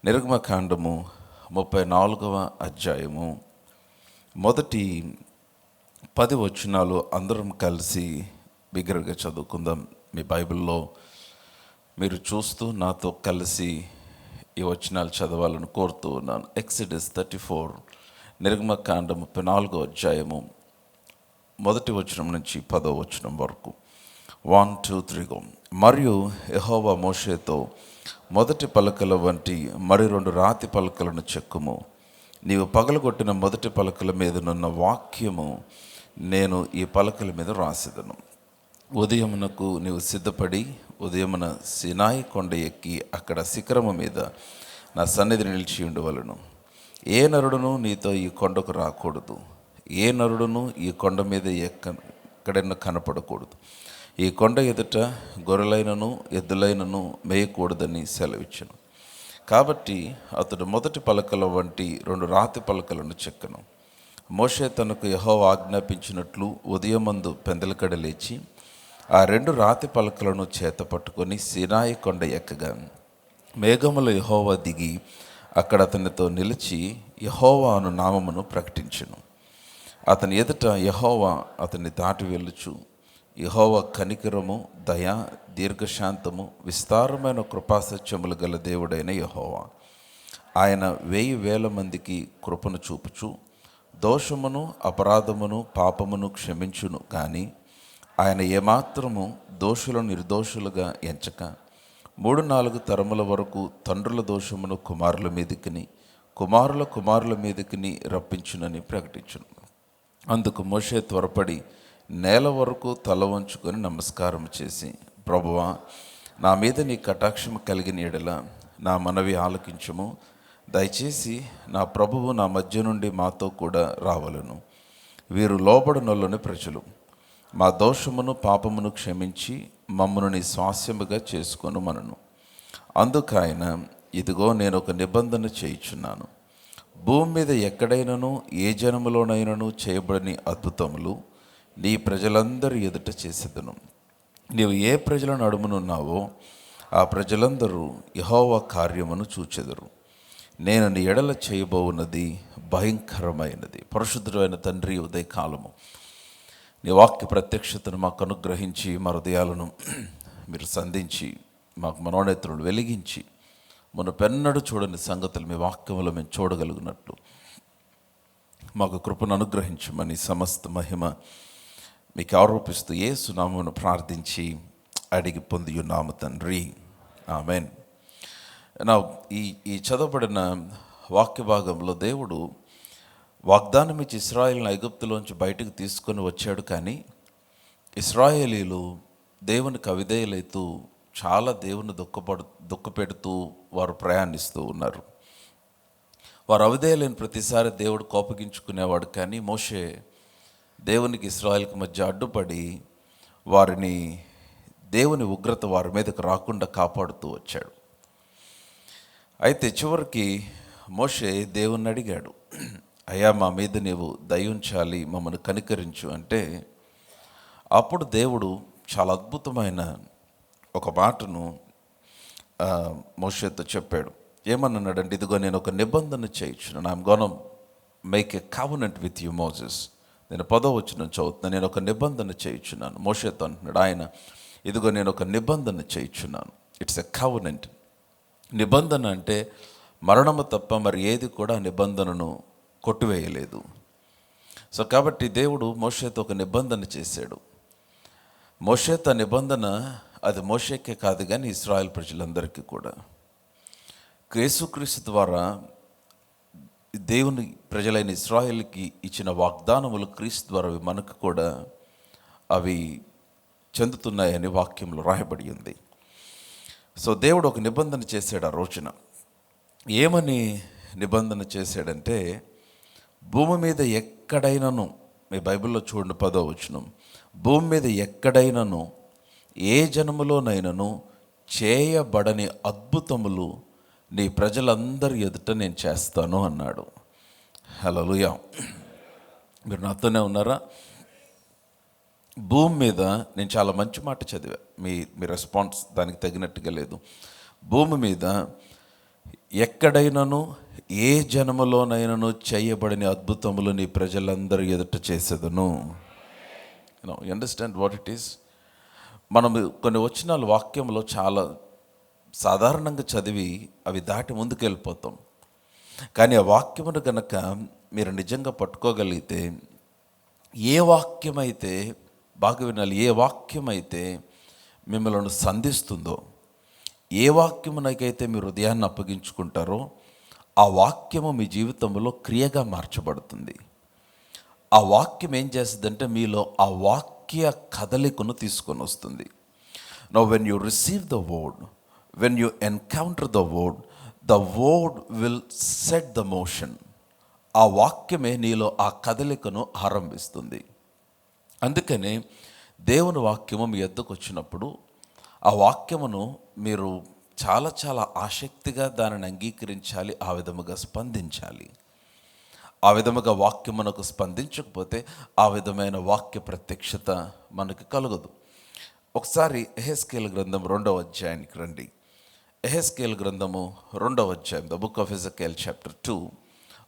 నిర్గమకాండము 34వ అధ్యాయము మొదటి 10 వచనాలు అందరం కలిసి బిగ్గరగా చదువుకుందాం. మీ బైబిల్లో మీరు చూస్తూ నాతో కలిసి ఈ వచనాలు చదవాలని కోరుతూ ఉన్నాను. ఎక్సోడస్ 34, నిర్గమకాండం 34వ అధ్యాయము మొదటి వచనం నుంచి 10వ వచనం వరకు. 1, 2, 3 go. మరియు యెహోవా మోషేతో, మొదటి పలకల వంటి మరి 2 రాతి పలకలను చెక్కుము. నీవు పగలగొట్టిన మొదటి పలకల మీదనున్న వాక్యము నేను ఈ పలకల మీద రాసేదను. ఉదయమునకు నీవు సిద్ధపడి ఉదయమున సినాయి కొండ ఎక్కి అక్కడ శిఖరము మీద నా సన్నిధి నిలిచి ఉండవలను. ఏ నరుడును నీతో ఈ కొండకు రాకూడదు, ఏ నరుడును ఈ కొండ మీద ఎక్కడైనా కనపడకూడదు. ఈ కొండ ఎదుట గొర్రెలైనను ఎద్దులైనను మేయకూడదని సెలవిచ్చెను. కాబట్టి అతడు మొదటి పలకల వంటి 2 రాతి పలకలను చెక్కను. మోషే తనకు యెహోవా ఆజ్ఞాపించినట్లు ఉదయమందు పెందలకడ లేచి ఆ 2 రాతి పలకలను చేత పట్టుకొని సీనాయి కొండ ఎక్కగా మేఘముల యెహోవా దిగి అక్కడ అతనితో నిలిచి యెహోవా అను నామమును ప్రకటించెను. అతని ఎదుట యెహోవా అతన్ని దాటి వెళ్ళుచు, యెహోవా కనికరము, దయ, దీర్ఘశాంతము, విస్తారమైన కృపాసత్యములు గల దేవుడైన యెహోవా. ఆయన 1000 మందికి కృపను చూపుచు దోషమును అపరాధమును పాపమును క్షమించును. కానీ ఆయన ఏమాత్రము దోషులను నిర్దోషులుగా ఎంచక 3-4 తరముల వరకు తండ్రుల దోషమును కుమారుల మీదకిని కుమారుల కుమారుల మీదకిని రప్పించునని ప్రకటించును. అందుకు మోషే త్వరపడి నేల వరకు తల వంచుకొని నమస్కారం చేసి, ప్రభువా, నా మీద నీ కటాక్షము కలిగిన ఎడల నా మనవి ఆలకించుము. దయచేసి నా ప్రభువు నా మధ్య నుండి మాతో కూడా రావలను. వీరు లోబడనొల్లని ప్రజలు. మా దోషమును పాపమును క్షమించి మమ్మను నీ స్వాస్యముగా చేసుకొను మనను. అందుకైన ఇదిగో నేను ఒక నిబంధన చేయుచున్నాను. భూమి మీద ఎక్కడైనను ఏ జనములోనైనను చేయబడని అద్భుతములు నీ ప్రజలందరి ఎదుట చేసేదను. నీవు ఏ ప్రజల నడుమునున్నావో ఆ ప్రజలందరూ యెహోవా కార్యమును చూచెదరు. నేను నీ ఎడల చేయబోవున్నది భయంకరమైనది. పరిశుద్ధుడైన తండ్రి, ఉదయకాలము నీ వాక్య ప్రత్యక్షతను మాకు అనుగ్రహించి మా హృదయాలను మీరు సంధించి మాకు మనోనేత్రులు వెలిగించి మునుపెన్నడూ చూడని సంగతులు మీ వాక్యములో మేము చూడగలిగినట్లు మాకు కృపను అనుగ్రహించమని సమస్త మహిమ మీకు ఆరోపిస్తూ యేసు నామమును ప్రార్థించి అడిగి పొంది ఉన్నాము తండ్రి, ఆమెన్. నా ఈ చదవబడిన వాక్య భాగంలో దేవుడు వాగ్దానం ఇచ్చి ఇశ్రాయేలును ఐగుప్తులోంచి బయటకు తీసుకొని వచ్చాడు. కానీ ఇశ్రాయేలీలు దేవునికి అవిధేయులైతూ చాలా దేవుని దుఃఖపెడుతూ వారు ప్రయాణిస్తూ ఉన్నారు. వారు అవిధేయులైన ప్రతిసారి దేవుడు కోపగించుకునేవాడు. కానీ మోషే దేవునికి ఇశ్రాయేలుకి మధ్య అడ్డుపడి వారిని దేవుని ఉగ్రత వారి మీదకు రాకుండా కాపాడుతూ వచ్చాడు. అయితే చివరికి మోషే దేవుణ్ణి అడిగాడు, అయ్యా, మా మీద నీవు దయ ఉంచాలి, మమ్మల్ని కనికరించు అంటే అప్పుడు దేవుడు చాలా అద్భుతమైన ఒక మాటను మోషేతో చెప్పాడు. ఏమన్నాడంటే, ఇదిగో నేను ఒక నిబంధన చేయించున్నాను. I'm gonna make a covenant with you Moses. నేను 10వ వచనం చదువుతున్నాను. నేను ఒక నిబంధన చేయించున్నాను. మోషేతో అంటున్నాడు ఆయన, ఇదిగో నేను ఒక నిబంధన చేయించున్నాను. It's a covenant. నిబంధన అంటే మరణము తప్ప మరి ఏది కూడా నిబంధనను కొట్టివేయలేదు. సో కాబట్టి దేవుడు మోషేతో ఒక నిబంధన చేశాడు. మోషేతో నిబంధన అది మోషేకే కాదు కానీ ఇశ్రాయేల్ ప్రజలందరికీ కూడా. యేసుక్రీస్తు ద్వారా దేవుని ప్రజలైన ఇశ్రాయేలుకి ఇచ్చిన వాగ్దానములు క్రీస్తు ద్వారా మనకు కూడా అవి చెందుతున్నాయని వాక్యంలో రాయబడి ఉంది. సో దేవుడు ఒక నిబంధన చేశాడు ఆ రోజున. ఏమని నిబంధన చేశాడంటే, భూమి మీద ఎక్కడైనాను, మీ బైబిల్లో చూడండి 10వ వచనం, భూమి మీద ఎక్కడైనాను ఏ జనములోనైనాను చేయబడని అద్భుతములు నీ ప్రజలందరి ఎదుట నేను చేస్తాను అన్నాడు. హల్లెలూయా. మీరు నాతోనే ఉన్నారా? భూమి మీద నేను చాలా మంచి మాట చదివా, మీ రెస్పాన్స్ దానికి తగినట్టుగా లేదు. భూమి మీద ఎక్కడైనను ఏ జనములోనైనను చేయబడిన అద్భుతములు నీ ప్రజలందరూ ఎదుట చేసేదను. You understand what it is? మనం కొన్ని వచనాలు వాక్యంలో చాలా సాధారణంగా చదివి అవి దాటి ముందుకు వెళ్ళిపోతాం. కానీ ఆ వాక్యమును కనుక మీరు నిజంగా పట్టుకోగలిగితే, ఏ వాక్యమైతే, బాగా వినాలి, ఏ వాక్యమైతే మిమ్మల్ని సంధిస్తుందో, ఏ వాక్యమునకైతే మీరు హృదయాన్ని అప్పగించుకుంటారో ఆ వాక్యము మీ జీవితంలో క్రియగా మార్చబడుతుంది. ఆ వాక్యం ఏం చేస్తుందంటే మీలో ఆ వాక్య కదలికను తీసుకొని వస్తుంది. Now when you receive the word, when you encounter the word will set the motion. ఆ వాక్యమే నీలో ఆ కదలికను ఆరంభిస్తుంది. అందుకనే దేవుని వాక్యము మీ యొద్దకు వచ్చినప్పుడు ఆ వాక్యమును మీరు చాలా చాలా ఆసక్తిగా దానిని అంగీకరించాలి, ఆ విధముగా స్పందించాలి. ఆ విధముగా వాక్యమునకు స్పందించకపోతే ఆ విధమైన వాక్య ప్రత్యక్షత మనకు కలగదు. ఒకసారి యెహెజ్కేలు గ్రంథం 2వ అధ్యాయానికి రండి. యెహెజ్కేలు గ్రంథము 2వ అధ్యాయం, the book of Ezekiel chapter 2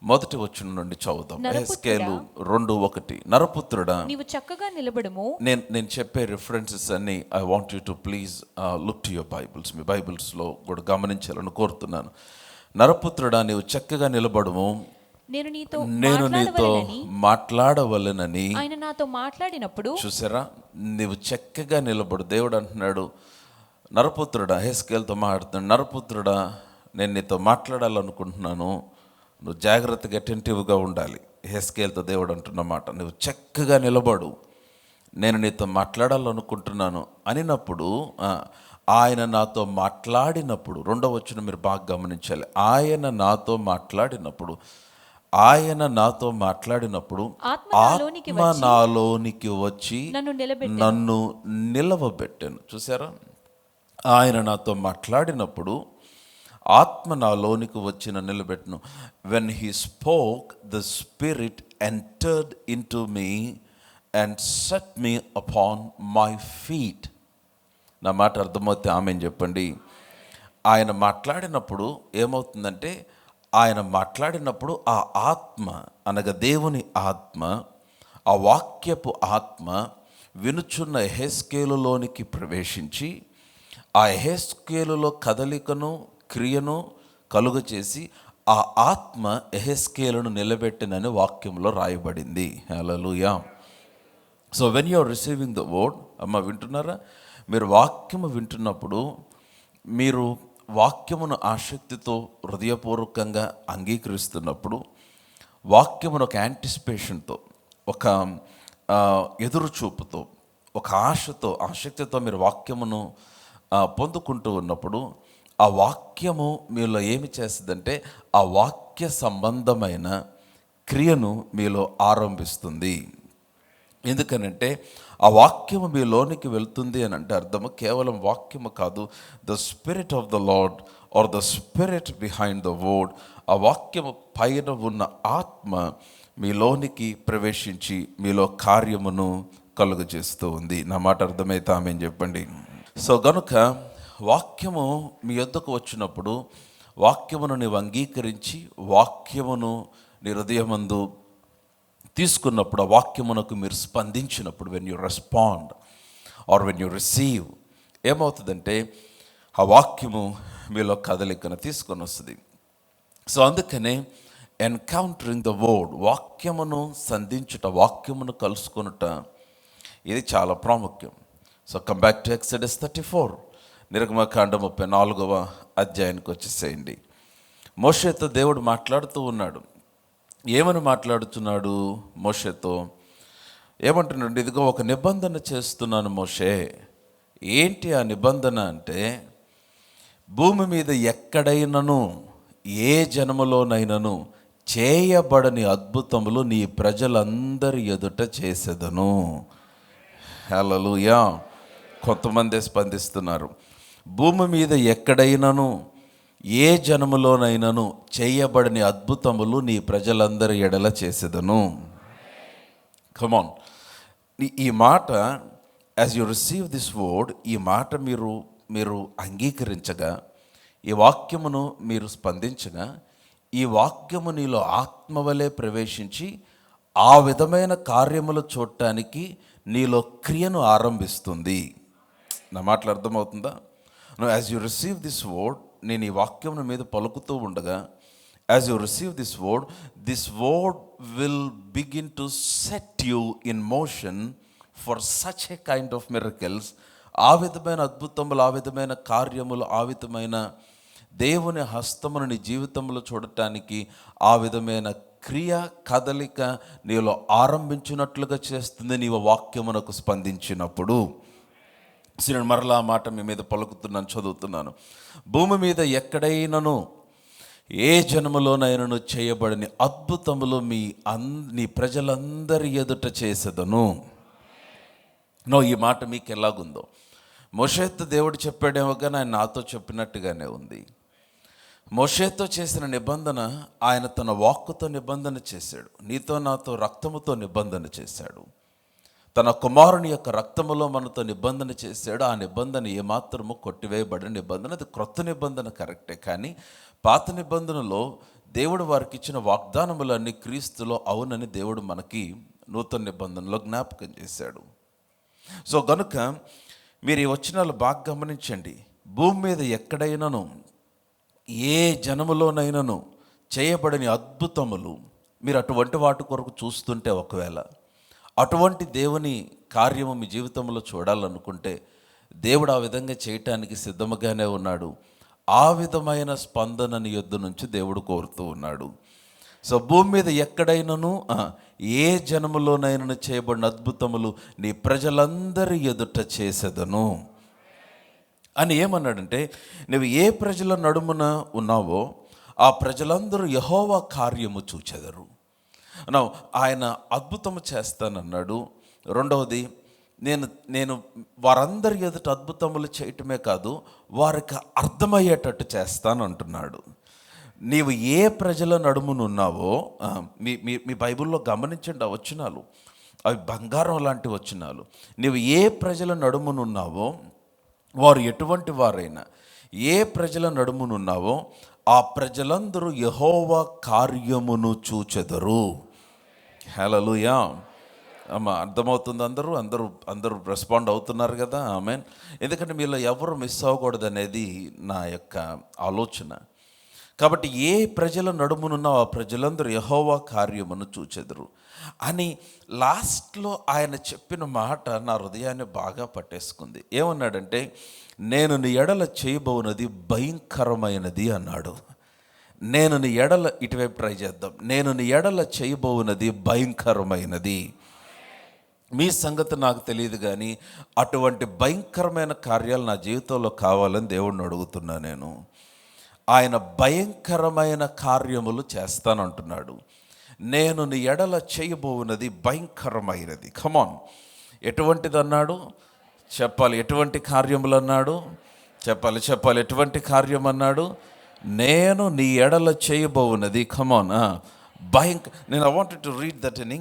మొదటి వచనం నుండి చదువుదాం. యెహెజ్కేలు 2:1. నరపుత్రుడా, నీవు చక్కగా నిలబడుము. నేను చెప్పే రిఫరెన్సెస్ అన్ని I want you to please look to your Bibles. మీ బైబిల్స్లో కూడా గమనించాలని కోరుతున్నాను. నరపుత్రుడా, నీవు చక్కగా నిలబడుము, నేను నీతో మాట్లాడవలెనని ఆయన నాతో మాట్లాడినప్పుడు. చూసారా, నీవు చక్కగా నిలబడు. దేవుడు అంటున్నాడు, నరపుత్రుడా, యెహెజ్కేలుతో మాట్లాడుతున్నాడు, నరపుత్రుడా, నేను నీతో మాట్లాడాలనుకుంటున్నాను, నువ్వు జాగ్రత్తగా అటెంటివ్గా ఉండాలి. యెహెజ్కేలుతో దేవుడు అంటున్నమాట, నువ్వు చక్కగా నిలబడు, నేను నీతో మాట్లాడాలనుకుంటున్నాను అనినప్పుడు, ఆయన నాతో మాట్లాడినప్పుడు, 2వ వచనం మీరు బాగా గమనించాలి, ఆయన నాతో మాట్లాడినప్పుడు ఆత్మ నాలోనికి వచ్చి నన్ను నిలవబెట్టాను. చూసారా, ఆయన నాతో మాట్లాడినప్పుడు ఆత్మ నాలోనికి వచ్చి నన్ను నిలబెట్టను. When he spoke, the spirit entered into me and set me upon my feet. నా మాట అర్థమవుతే ఆమెన్ చెప్పండి. ఆయన మాట్లాడినప్పుడు ఏమవుతుందంటే, ఆయన మాట్లాడినప్పుడు ఆ ఆత్మ అనగా దేవుని ఆత్మ, ఆ వాక్యపు ఆత్మ వినుచున్న యెహెజ్కేలులోనికి ప్రవేశించి ఆ యెహెజ్కేలులో కదలికను క్రియను కలుగ చేసి ఆ ఆత్మ యెహెజ్కేలును నిలబెట్టినని వాక్యంలో రాయబడింది. Hallelujah. So when you are receiving the word, అమ్మ వింటున్నారా, మీరు వాక్యము వింటున్నప్పుడు మీరు వాక్యమును ఆసక్తితో హృదయపూర్వకంగా అంగీకరిస్తున్నప్పుడు, వాక్యమును ఒక యాంటిసిపేషన్తో, ఒక ఎదురు చూపుతో, ఒక ఆశతో, ఆసక్తితో మీరు వాక్యమును పొందుకుంటూ ఉన్నప్పుడు ఆ వాక్యము మీలో ఏమి చేస్తుందంటే ఆ వాక్య సంబంధమైన క్రియను మీలో ఆరంభిస్తుంది. ఎందుకనంటే ఆ వాక్యము మీలోనికి వెళ్తుంది అని అంటే అర్థము కేవలం వాక్యము కాదు, the spirit of the lord or the spirit behind the word, ఆ వాక్యము పైన ఉన్న ఆత్మ మీలోనికి ప్రవేశించి మీలో కార్యమును కలుగజేస్తూ ఉంది. నా మాట అర్థమైతే ఆమెన్ చెప్పండి. సో గనుక వాక్యము మీ యొద్దకు వచ్చినప్పుడు వాక్యమును నీవు అంగీకరించి వాక్యమును నీ హృదయమందు తీసుకున్నప్పుడు, ఆ వాక్యమునకు మీరు స్పందించినప్పుడు, when you respond or when you receive, ఏమవుతుందంటే ఆ వాక్యము మీలో కదలికను తీసుకొని వస్తుంది. సో అందుకనే ఎన్కౌంటరింగ్ ద వర్డ్, వాక్యమును సంధించుట, వాక్యమును కలుసుకొనుట, ఇది చాలా ప్రాముఖ్యం. So come back to exodus 34, నిర్గమకాండం 34వ అధ్యాయానికి వచ్చేసేయండి. మోషేతో దేవుడు మాట్లాడుతూ ఉన్నాడు. ఏమని మాట్లాడుతున్నాడు మోషేతో? ఏమంటున్నాడు? ఇదిగో ఒక నిబంధన చేస్తున్నాను మోషే. ఏంటి ఆ నిబంధన అంటే, భూమి మీద ఎక్కడైనను ఏ జనములోనైనను చేయబడని అద్భుతములు నీ ప్రజలందరి ఎదుట చేసేదను. హల్లెలూయా. కొంతమంది స్పందిస్తున్నారు. భూమి మీద ఎక్కడైనాను ఏ జనములోనైనాను చేయబడని అద్భుతములు నీ ప్రజలందరి ఎడల చేసేదను. కమాన్, ఈ మాట as you receive this word, ఈ మాట మీరు అంగీకరించగా ఈ వాక్యమును మీరు స్పందించగా ఈ వాక్యము నీలో ఆత్మవలే ప్రవేశించి ఆ విధమైన కార్యములు చూడటానికి నీలో క్రియను ఆరంభిస్తుంది. నా మాటలు అర్థమవుతుందా? As you receive this word, నేను ఈ వాక్యమును మీద పలుకుతూ ఉండగా, as you receive this word will begin to set you in motion for such a kind of miracles. ఆ విధమైన అద్భుతములు, ఆ విధమైన కార్యములు, ఆ విధమైన దేవుని హస్తమును నీ జీవితంలో చూడటానికి ఆ విధమైన క్రియ కదలిక నీలో ఆరంభించినట్లుగా చేస్తుంది నీవు వాక్యమునకు స్పందించినప్పుడు. నేను మరలా ఆ మాట మీ మీద పలుకుతున్నాను, చదువుతున్నాను. భూమి మీద ఎక్కడైనాను ఏ జన్మలోనైనాను చేయబడని అద్భుతములు నీ ప్రజలందరి ఎదుట చేసేదను. ఈ మాట మీకు ఎలాగుందో, మోషేతో దేవుడు చెప్పాడేమో కానీ ఆయన నాతో చెప్పినట్టుగానే ఉంది. మోషేతో చేసిన నిబంధన ఆయన తన వాక్కుతో నిబంధన చేశాడు. నీతో నాతో రక్తముతో నిబంధన చేశాడు. తన కుమారుని యొక్క రక్తములో మనతో నిబంధన చేశాడు. ఆ నిబంధన ఏమాత్రము కొట్టివేయబడిన నిబంధన. అది క్రొత్త నిబంధన కరెక్టే, కానీ పాత నిబంధనలో దేవుడు వారికి ఇచ్చిన వాగ్దానములన్నీ క్రీస్తులో అవునని దేవుడు మనకి నూతన నిబంధనలో జ్ఞాపకం చేశాడు. సో గనుక మీరు ఈ వచనాలు బాగా గమనించండి. భూమి మీద ఎక్కడైనాను ఏ జనములోనైనాను చేయబడని అద్భుతములు మీరు అటువంటి వాటి కొరకు చూస్తుంటే, ఒకవేళ అటువంటి దేవుని కార్యము మీ జీవితంలో చూడాలనుకుంటే దేవుడు ఆ విధంగా చేయటానికి సిద్ధముగానే ఉన్నాడు. ఆ విధమైన స్పందనని యొద్ద నుంచి దేవుడు కోరుతూ ఉన్నాడు. సో భూమి మీద ఎక్కడైనాను ఏ జనములోనైనా చేయబడిన అద్భుతములు నీ ప్రజలందరి ఎదుట చేసేదను అని ఏమన్నాడంటే, నువ్వు ఏ ప్రజల నడుమున ఉన్నావో ఆ ప్రజలందరూ యెహోవా కార్యము చూచెదరు. ఆయన అద్భుతము చేస్తానన్నాడు. రెండవది, నేను వారందరి ఎదుట అద్భుతములు చేయటమే కాదు, వారికి అర్థమయ్యేటట్టు చేస్తాను అంటున్నాడు. నీవు ఏ ప్రజల నడుమునున్నావో, మీ బైబిల్లో గమనించండి ఆ వచనాలు, అవి బంగారం లాంటి వచనాలు. నీవు ఏ ప్రజల నడుమునున్నావో, వారు ఎటువంటి వారైనా, ఏ ప్రజల నడుమునున్నావో ఆ ప్రజలందరూ యెహోవా కార్యమును చూచెదరు. హల్లెలూయా. అర్థమవుతుంది? అందరూ రెస్పాండ్ అవుతున్నారు కదా? ఆమేన్. ఎందుకంటే మీలో ఎవరు మిస్ అవ్వకూడదు అనేది నా యొక్క ఆలోచన. కాబట్టి ఏ ప్రజల నడుమునున్న ఆ ప్రజలందరూ యెహోవా కార్యమును చూచెదరు అని లాస్ట్లో ఆయన చెప్పిన మాట నా హృదయాన్ని బాగా పట్టేసుకుంది. ఏమన్నాడంటే, నేను నీ ఎడల చేయబోనది భయంకరమైనది అన్నాడు. నేను నీ ఎడల, ఇటువైపు ట్రై చేద్దాం, నేను నీ ఎడల చేయబోనది భయంకరమైనది. మీ సంగతి నాకు తెలియదు, కానీ అటువంటి భయంకరమైన కార్యాలు నా జీవితంలో కావాలని దేవుడిని అడుగుతున్నా. నేను ఆయన భయంకరమైన కార్యములు చేస్తానంటున్నాడు. నేను నీ ఎడల చేయబోవున్నది భయంకరమైనది. కమాన్, ఎటువంటిది అన్నాడు? చెప్పాలి. ఎటువంటి కార్యములు అన్నాడు? చెప్పాలి. ఎటువంటి కార్యం అన్నాడు? నేను నీ ఎడల చేయబోవున్నది. కమాన్, నేను I wanted to read that in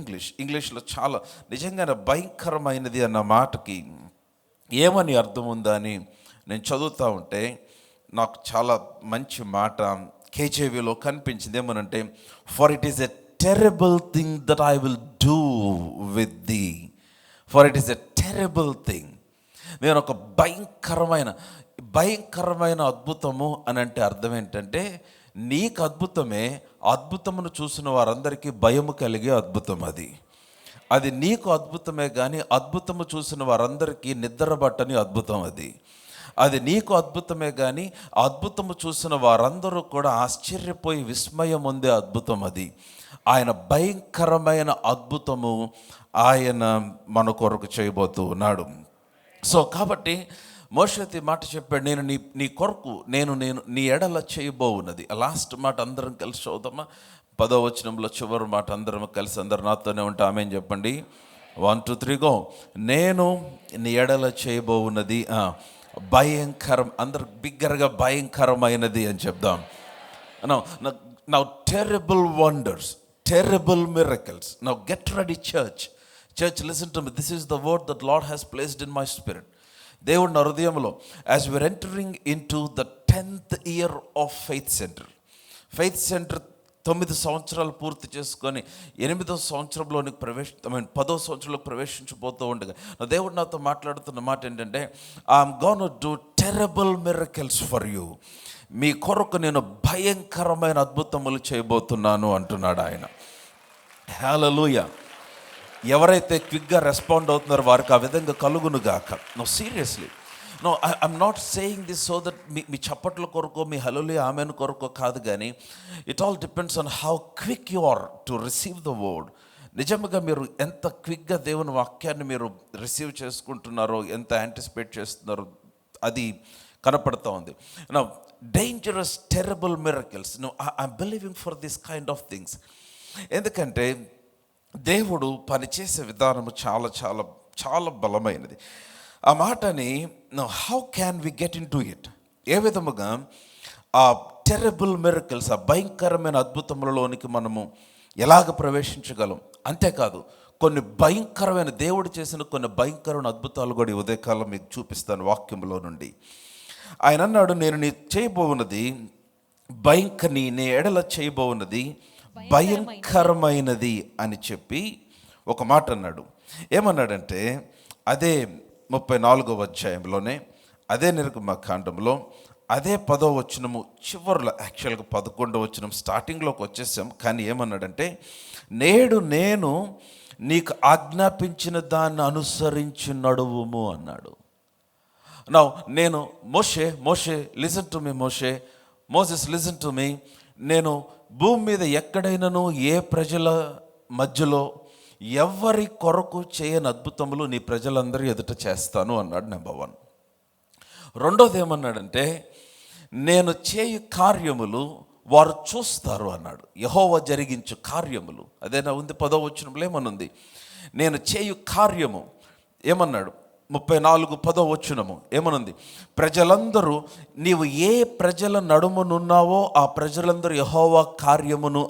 ఇంగ్లీష్లో చాలా నిజంగానే భయంకరమైనది అన్న మాటకి ఏమని అర్థం ఉందా అని నేను చదువుతూ ఉంటే నాకు చాలా మంచి మాట కేజేవిలో కనిపించింది. ఏమనంటే, for it is a terrible thing that I will do with the. For it is a terrible thing. నేను ఒక భయంకరమైన అద్భుతము అని అంటే అర్థం ఏంటంటే, నీకు అద్భుతమే, అద్భుతమును చూసిన వారందరికీ భయము కలిగే అద్భుతం అది నీకు అద్భుతమే, కానీ అద్భుతము చూసిన వారందరికీ నిద్రబట్టని అద్భుతం అది నీకు అద్భుతమే, కానీ అద్భుతము చూసిన వారందరూ కూడా ఆశ్చర్యపోయి విస్మయం పొందే అద్భుతం ఆయన భయంకరమైన అద్భుతము ఆయన మన కొరకు చేయబోతూ ఉన్నాడు. సో కాబట్టి మోషే మాట చెప్పాడు, నేను నీ కొరకు నేను నీ ఎడల చేయబోవున్నది. లాస్ట్ మాట అందరం కలిసి చదువుదామా? 10వ వచనంలో చివరి మాట అందరం కలిసి, అందరు నాతోనే ఉంటే ఆమేన్ చెప్పండి. 1 2 3 గో. నేను నీ ఎడల చేయబోవున్నది భయంకరం. అందరు బిగ్గరగా భయంకరమైనది అని చెప్దాం. Now terrible wonders, terrible miracles. Now get ready church, listen to me. This is the word that lord has placed in my spirit. దేవుడు నా హృదయంలో, as we are entering into the 10th year of faith center. Faith center 9 సంవత్సరాలు పూర్తి చేసుకొని 8వ సంవత్సరంలోనికి 10వ సంవత్సరంలోకి ప్రవేశించిపోతూ ఉండగా నా దేవుడు నాతో మాట్లాడుతున్న మాట ఏంటంటే, I'm gonna do terrible miracles for you. మీ కొరకు నేను భయంకరమైన అద్భుతములు చేయబోతున్నాను అంటున్నాడు ఆయన. హల్లెలూయా. ఎవరైతే క్విక్గా రెస్పాండ్ అవుతున్నారో వారికి ఆ విధంగా కలుగును గాక. No seriously, no I'm not saying this so that మీ చప్పట్ల కొరకు, మీ హల్లెలూయా ఆమెన్ కొరకు కాదు, కానీ it all depends on how quick you are to receive the word. నిజంగా మీరు ఎంత క్విక్గా దేవుని వాక్యాన్ని మీరు రిసీవ్ చేసుకుంటున్నారో, ఎంత యాంటిసిపేట్ చేస్తున్నారో అది కనపడుతూ ఉంది. No dangerous terrible miracles, no I'm believing for this kind of things. ఎందుకంటే దేవుడు పనిచేసే విధానము చాలా చాలా చాలా బలమైనది. ఆ మాటని how can we get into it, ఏ విధముగా ఆ టెరబుల్ మిరకల్స్, ఆ భయంకరమైన అద్భుతములలోనికి మనము ఎలాగ ప్రవేశించగలం. అంతేకాదు కొన్ని భయంకరమైన, దేవుడు చేసిన కొన్ని భయంకరమైన అద్భుతాలు కూడా ఈ ఉదయకాలం మీకు చూపిస్తాను వాక్యంలో నుండి. ఆయన అన్నాడు, నేను నీ చేయబోవున్నది నీ ఎడల చేయబోవున్నది భయంకరమైనది అని చెప్పి ఒక మాట అన్నాడు. ఏమన్నాడంటే, అదే 34వ అధ్యాయంలోనే, అదే నిర్గమకాండంలో, అదే 10వ వచనము చివరిలో, యాక్చువల్గా 11వ వచనం స్టార్టింగ్లోకి వచ్చేసాం. కానీ ఏమన్నాడంటే, నేడు నేను నీకు ఆజ్ఞాపించిన దాన్ని అనుసరించి నడువుము అన్నాడు. నౌ నేను మోషే listen to me, Moses listen to me, నేను భూమి మీద ఎక్కడైనాను ఏ ప్రజల మధ్యలో ఎవరి కొరకు చేయని అద్భుతములు నీ ప్రజలందరూ ఎదుట చేస్తాను అన్నాడు. నెంబర్ 1. రెండోది ఏమన్నాడంటే, నేను చేయు కార్యములు వారు చూస్తారు అన్నాడు. యెహోవా జరిగించు కార్యములు, అదేనా ఉంది 10వ వచనంలో ఏమనుంది, నేను చేయు కార్యము ఏమన్నాడు. 34:10 వచనము ఏమనుంది, ప్రజలందరూ, నీవు ఏ ప్రజల నడుమునున్నావో ఆ ప్రజలందరూ యెహోవా కార్యమును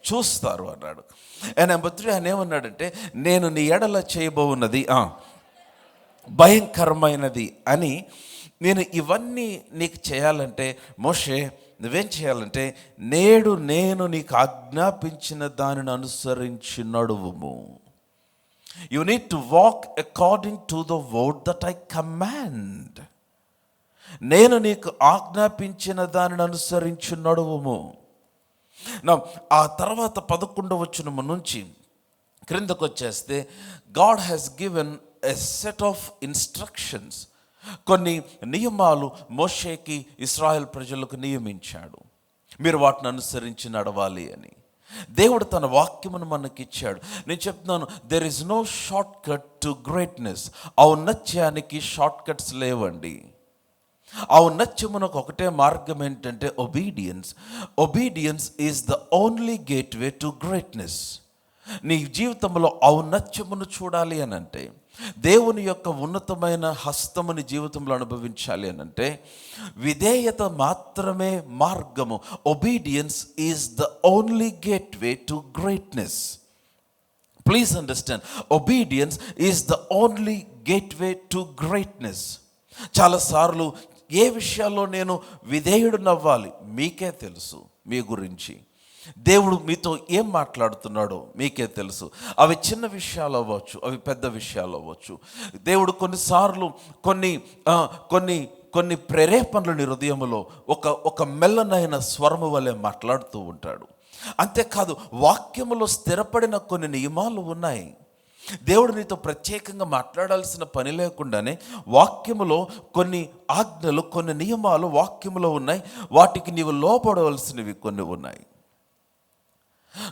చూస్తారు అన్నాడు. అండ్ నెంబర్ 3 ఆయన ఏమన్నాడంటే, నేను నీ ఎడల చేయబోవున్నది భయంకరమైనది అని. నేను ఇవన్నీ నీకు చేయాలంటే మోషే నువ్వేం చేయాలంటే, నేడు నేను నీకు ఆజ్ఞాపించిన దానిని అనుసరించి నడువుము. You need to walk according to the word that I command. నేను నీకు ఆజ్ఞాపించిన దానిని అనుసరించి నడువుము. ఆ తర్వాత 11వ వచనము నుంచి క్రిందకు వచ్చేస్తే, God has given a set of instructions. కొన్ని నియమాలు మోషేకి, ఇశ్రాయేల్ ప్రజలకు నియమించాడు, మీరు వాటిని అనుసరించి నడవాలి అని. దేవుడు తన వాక్యమును మనకిచ్చాడు. నేను చెప్తున్నాను, there is no shortcut to greatness. ఔన్నత్యానికి షార్ట్ కట్స్ లేవండి. ఔన్నత్యమునకు ఒకటే మార్గం ఏంటంటే obedience. Obedience is the only gateway to greatness. నీ జీవితంలో ఔన్నత్యమును చూడాలి అని అంటే, దేవుని యొక్క ఉన్నతమైన హస్తముని జీవితంలో అనుభవించాలి అని అంటే, విధేయత మాత్రమే మార్గము. Obedience is the only gateway to greatness. Please understand, obedience is the only gateway to greatness. చాలాసార్లు ఏ విషయాల్లో నేను విధేయుడు నవ్వాలి మీకే తెలుసు. మీ గురించి దేవుడు మీతో ఏం మాట్లాడుతున్నాడో మీకే తెలుసు. అవి చిన్న విషయాలు అవ్వచ్చు, అవి పెద్ద విషయాలు అవ్వచ్చు. దేవుడు కొన్నిసార్లు కొన్ని ప్రేరేపణలు నీ హృదయంలో ఒక మెల్లనైన స్వరము వలె మాట్లాడుతూ ఉంటాడు. అంతేకాదు, వాక్యములో స్థిరపడిన కొన్ని నియమాలు ఉన్నాయి. దేవుడు నీతో ప్రత్యేకంగా మాట్లాడాల్సిన పని లేకుండానే వాక్యములో కొన్ని ఆజ్ఞలు, కొన్ని నియమాలు వాక్యములో ఉన్నాయి. వాటికి నీవు లోబడవలసినవి కొన్ని ఉన్నాయి.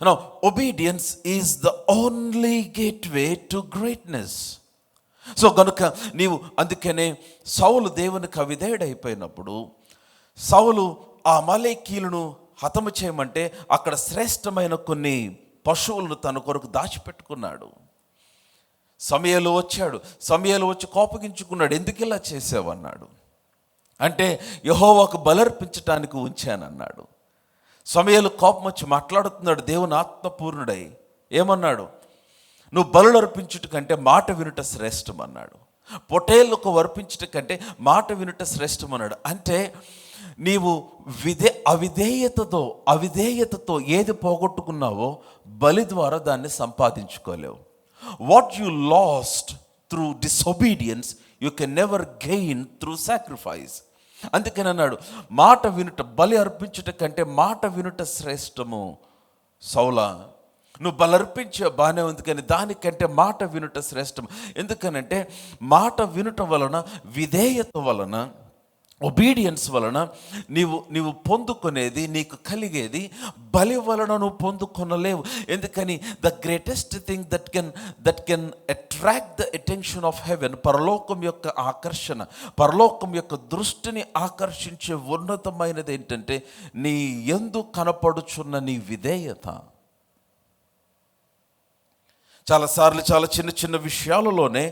Now, obedience is the only gateway to greatness. So కనుక నీవు, అందుకనే సౌలు దేవునికి అవిధేయుడైపోయినప్పుడు, సౌలు ఆ అమాలేకీయులను హతము చేయమంటే అక్కడ శ్రేష్టమైన కొన్ని పశువులను తన కొరకు దాచిపెట్టుకున్నాడు. సమూయేలు వచ్చి కోపగించుకున్నాడు, ఎందుకు ఇలా చేసావన్నాడు. అంటే యెహోవాకు బలర్పించటానికి ఉంచానన్నాడు. సమూయేలు కోపం వచ్చి మాట్లాడుతున్నాడు, దేవుని ఆత్మపూర్ణుడై ఏమన్నాడు, నువ్వు బలులు అర్పించుట కంటే మాట వినుట శ్రేష్టం అన్నాడు. పొటేళ్ళకు అర్పించుట కంటే మాట వినుట శ్రేష్టం అన్నాడు. అంటే నీవు అవిధేయతతో ఏది పోగొట్టుకున్నావో బలి ద్వారా దాన్ని సంపాదించుకోలేవు. What you lost through disobedience you can never gain through sacrifice. అందుకని అన్నాడు, మాట వినుట, బలి అర్పించుట కంటే మాట వినుట శ్రేష్టము. సౌలా, నువ్వు బలర్పించే బాగానే ఉంది, కానీ దానికంటే మాట వినుట శ్రేష్టం. ఎందుకనంటే మాట వినుట వలన, విధేయత వలన, ఒబీడియన్స్ వలన నీవు పొందుకునేది, నీకు కలిగేది బలి వలన నువ్వు పొందుకొనలేవు. ఎందుకని the greatest thing that can attract the attention of haven, పరలోకం యొక్క ఆకర్షణ, పరలోకం యొక్క దృష్టిని ఆకర్షించే ఉన్నతమైనది ఏంటంటే నీ యందు కనపడుచున్న నీ విధేయత. చాలాసార్లు చాలా చిన్న చిన్న విషయాలలోనే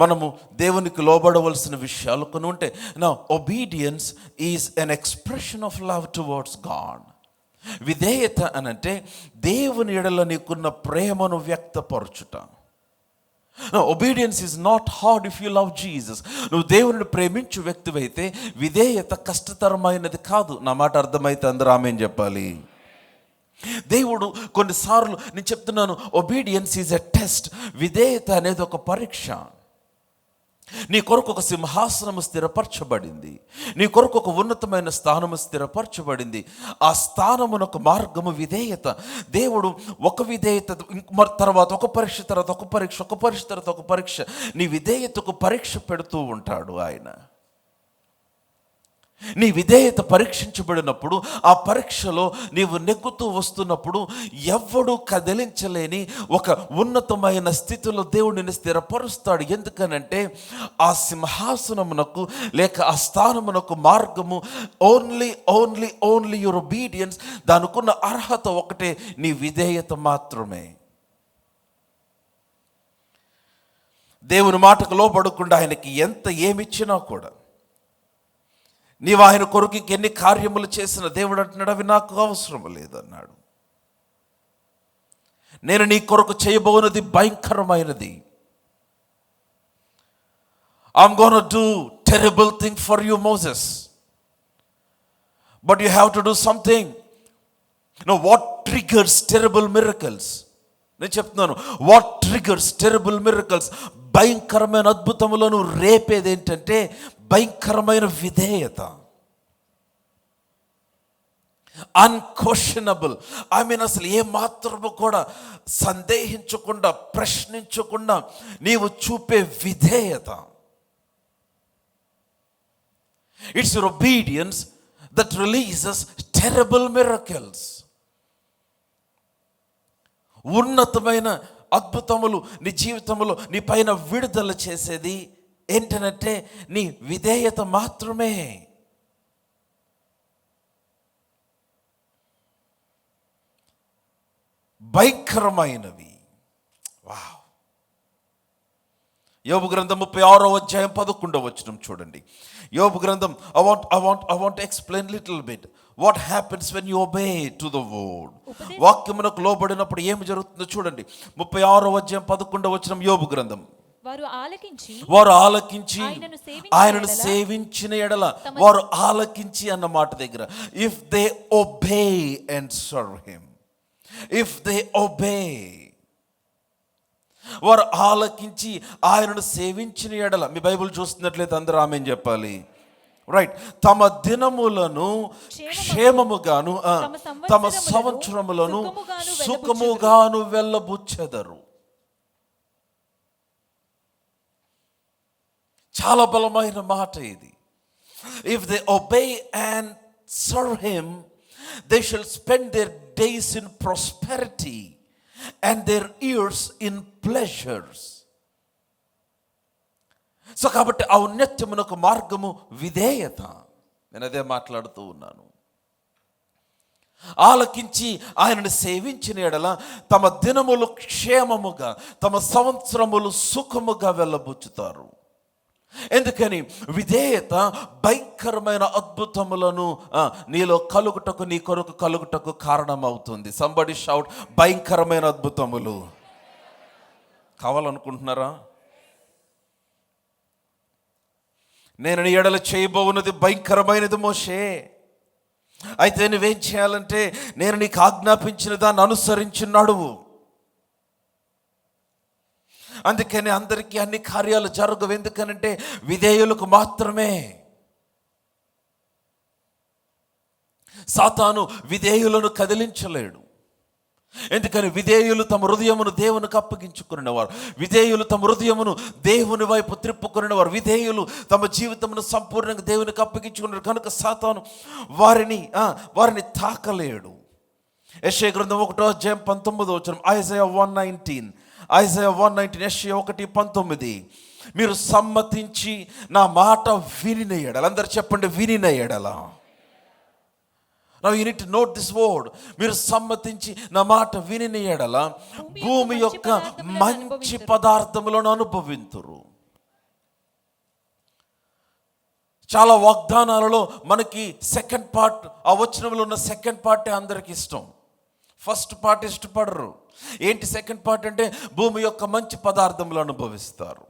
మనము దేవునికి లోబడవలసిన విషయాలు కొన్ని ఉంటాయి. నా obedience is an expression of love towards God. విధేయత అనంటే దేవుని ఎడల నీకున్న ప్రేమను వ్యక్తపరచుట. Obedience is not hard if you love Jesus. నువ్వు దేవుని ప్రేమించు వ్యక్తివైతే విధేయత కష్టతరమైనది కాదు. నా మాట అర్థమైతే అందరూ ఆమేన్ చెప్పాలి. దేవుడు కొన్నిసార్లు, నేను చెప్తున్నాను, ఒబీడియన్స్ ఈజ్ ఎ టెస్ట్. విధేయత అనేది ఒక పరీక్ష. నీ కొరకు ఒక సింహాసనము స్థిరపరచబడింది, నీ కొరకు ఒక ఉన్నతమైన స్థానము స్థిరపరచబడింది. ఆ స్థానమునొక మార్గము విధేయత. దేవుడు ఒక విధేయత తర్వాత ఒక పరీక్ష, తర్వాత ఒక పరీక్ష, ఒక పరీక్ష తర్వాత ఒక పరీక్ష, నీ విధేయతకు పరీక్ష పెడుతూ ఉంటాడు ఆయన. నీ విధేయత పరీక్షించబడినప్పుడు, ఆ పరీక్షలో నీవు నెగ్గుతూ వస్తున్నప్పుడు ఎవ్వడూ కదిలించలేని ఒక ఉన్నతమైన స్థితిలో దేవుడిని స్థిరపరుస్తాడు. ఎందుకనంటే ఆ సింహాసనమునకు లేక ఆ స్థానమునకు మార్గము ఓన్లీ యువర్ ఒబీడియన్స్. దానికున్న అర్హత ఒకటే, నీ విధేయత మాత్రమే. దేవుని మాటకు లోబడకుండా ఆయనకి ఎంత ఏమిచ్చినా కూడా, నీవు ఆయన కొరకు ఎన్ని కార్యములు చేసిన దేవుడు అంటున్నాడు, అవి నాకు అవసరం లేదన్నాడు. నేను నీ కొరకు చేయబోనది భయంకరమైనది. I'm gonna do terrible thing for you, Moses, but you have to do something. What triggers terrible miracles? నేను చెప్తున్నాను, what triggers terrible miracles? భయంకరమైన అద్భుతములను రేపేది ఏంటంటే భయంకరమైన విధేయత. అన్క్వశ్చనబుల్, అసలు ఏ మాత్రము కూడా సందేహించకుండా, ప్రశ్నించకుండా నీవు చూపే విధేయత. It's your obedience that releases terrible miracles. ఉన్నతమైన అద్భుతములు నీ జీవితంలో నీ పైన విడుదల చేసేది ఏంటనంటే నీ విధేయత మాత్రమే. భయంకరమైనవి. వావ్. యోబు గ్రంథం 36వ అధ్యాయం 11వ వచనం చూడండి. యోబు గ్రంథం, I want to explain little bit what happens when you obey to the word. వాక్యమునకు లోబడినప్పుడు ఏమి జరుగుతుందో చూడండి. 36వ అధ్యాయం 11వ వచనం యోబు గ్రంథం. వారు ఆలకించి ఆయనను సేవించిన ఎడల, వారు ఆలకించి అన్న మాట దగ్గర, if they obey and serve him, if they obey, వారు ఆలకించి ఆయనను సేవించిన ఎడల. మీ బైబిల్ చూస్తున్నట్లయితే అందరూ ఆమేన్ చెప్పాలి. రైట్. తమ దినములను క్షేమముగాను, తమ సంవత్సరములను సుఖముగాను వెళ్ళబుచ్చెదరు. చాలా బలమైన మాట ఇది. If they obey and serve him, they shall spend there days in prosperity and their years in pleasures. So కాబట్టి ఔన్నత్యమునకు మార్గము విధేయత. నేను అదే మాట్లాడుతూ ఉన్నాను. ఆలకించి ఆయనను సేవించిన ఎడల తమ దినములు క్షేమముగా, తమ సంవత్సరములు సుఖముగా వెళ్ళబుచ్చుతారు. ఎందుకని విధేయత భయంకరమైన అద్భుతములను నీలో కలుగుటకు, నీ కొరకు కలుగుటకు కారణమవుతుంది. సంబడి షౌట్, భయంకరమైన అద్భుతములు కావాలనుకుంటున్నారా? నేను నీ ఎడల చేయబోవున్నది భయంకరమైనది మోషే. అయితే నువ్వేం చేయాలంటే నేను నీకు ఆజ్ఞాపించిన దాన్ని అనుసరించున్నాడు. అందుకని అందరికీ అన్ని కార్యాలు జరగవు. ఎందుకనంటే విధేయులకు మాత్రమే. సాతాను విధేయులను కదిలించలేడు. ఎందుకని విధేయులు తమ హృదయమును దేవునికి అప్పగించుకునేవారు, విధేయులు తమ హృదయమును దేవుని వైపు త్రిప్పుకునేవారు, విధేయులు తమ జీవితమును సంపూర్ణంగా దేవునికి అప్పగించుకున్నారు. కనుక సాతాను వారిని తాకలేడు. యెషయా గ్రంథం 1:19 ఐజయా 1:19 యెషయా 1:19 మీరు సమ్మతించి నా మాట వినిన ఎడల, అందరు చెప్పండి, వినిన ఎడల. Now you need to note this word. మీరు సమ్మతించి నా మాట వినిన ఎడల భూమి యొక్క మంచి పదార్థములను అనుభవింతురు. చాలా వాగ్దానాలలో మనకి సెకండ్ పార్ట్, ఆ వచనంలో ఉన్న సెకండ్ పార్టే అందరికి ఇష్టం. ఫస్ట్ పార్ట్ ఇష్టపడరు. ఏంటి సెకండ్ పార్ట్ అంటే భూమి యొక్క మంచి పదార్థములు అనుభవిస్తారు.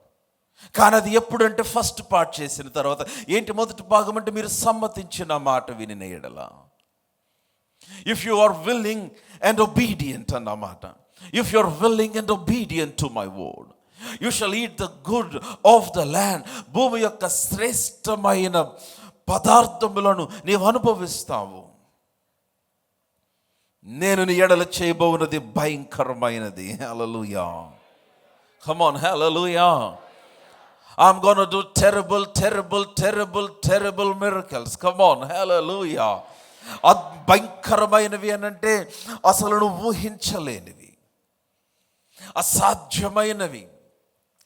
కానీ అది ఎప్పుడంటే ఫస్ట్ పార్ట్ చేసిన తర్వాత. ఏంటి మొదటి భాగం అంటే మీరు సమ్మతించిన మాట వినిన ఎడల. If you are willing and obedient అన్నమాట. If you are willing and obedient to my word, you shall eat the good of the land. భూమి యొక్క శ్రేష్టమైన పదార్థములను నీవు అనుభవిస్తావు. నేను నీ ఎడల చేయబోవున్నది భయంకరమైనది. హల్లెలూయా. Come on, hallelujah. I'm going to do terrible miracles. Come on, hallelujah. భయంకరమైనవి అనంటే అసలు నువ్వు ఊహించలేనివి, అసాధ్యమైనవి,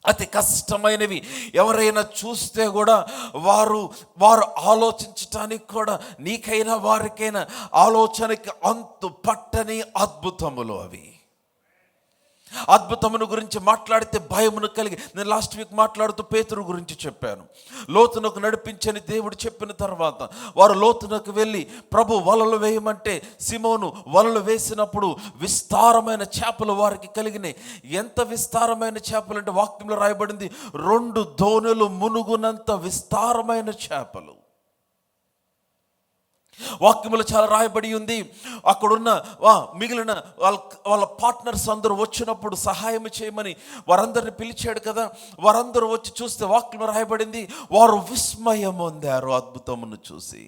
అతి కష్టమైనవి. ఎవరైనా చూస్తే కూడా వారు ఆలోచించటానికి కూడా, నీకైనా వారికైనా ఆలోచనకి అంతు పట్టని అద్భుతములు అవి. అద్భుతమును గురించి మాట్లాడితే భయమును కలిగి, నేను లాస్ట్ వీక్ మాట్లాడుతూ పేతురు గురించి చెప్పాను. లోతునకు నడిపించని దేవుడు చెప్పిన తర్వాత వారు లోతునకు వెళ్ళి ప్రభు వలలు వేయమంటే సిమోను వలలు వేసినప్పుడు విస్తారమైన చేపలు వారికి కలిగినాయి. ఎంత విస్తారమైన చేపలు అంటే వాక్యంలో రాయబడింది 2 దోణులు మునుగునంత విస్తారమైన చేపలు. వాక్యములు చాలా రాయబడి ఉంది. అక్కడున్న మిగిలిన వాళ్ళ పార్ట్నర్స్ అందరూ వచ్చినప్పుడు సహాయం చేయమని వారందరిని పిలిచాడు కదా. వారందరూ వచ్చి చూస్తే వాక్యములు రాయబడింది వారు విస్మయం పొందారు అద్భుతమును చూసి.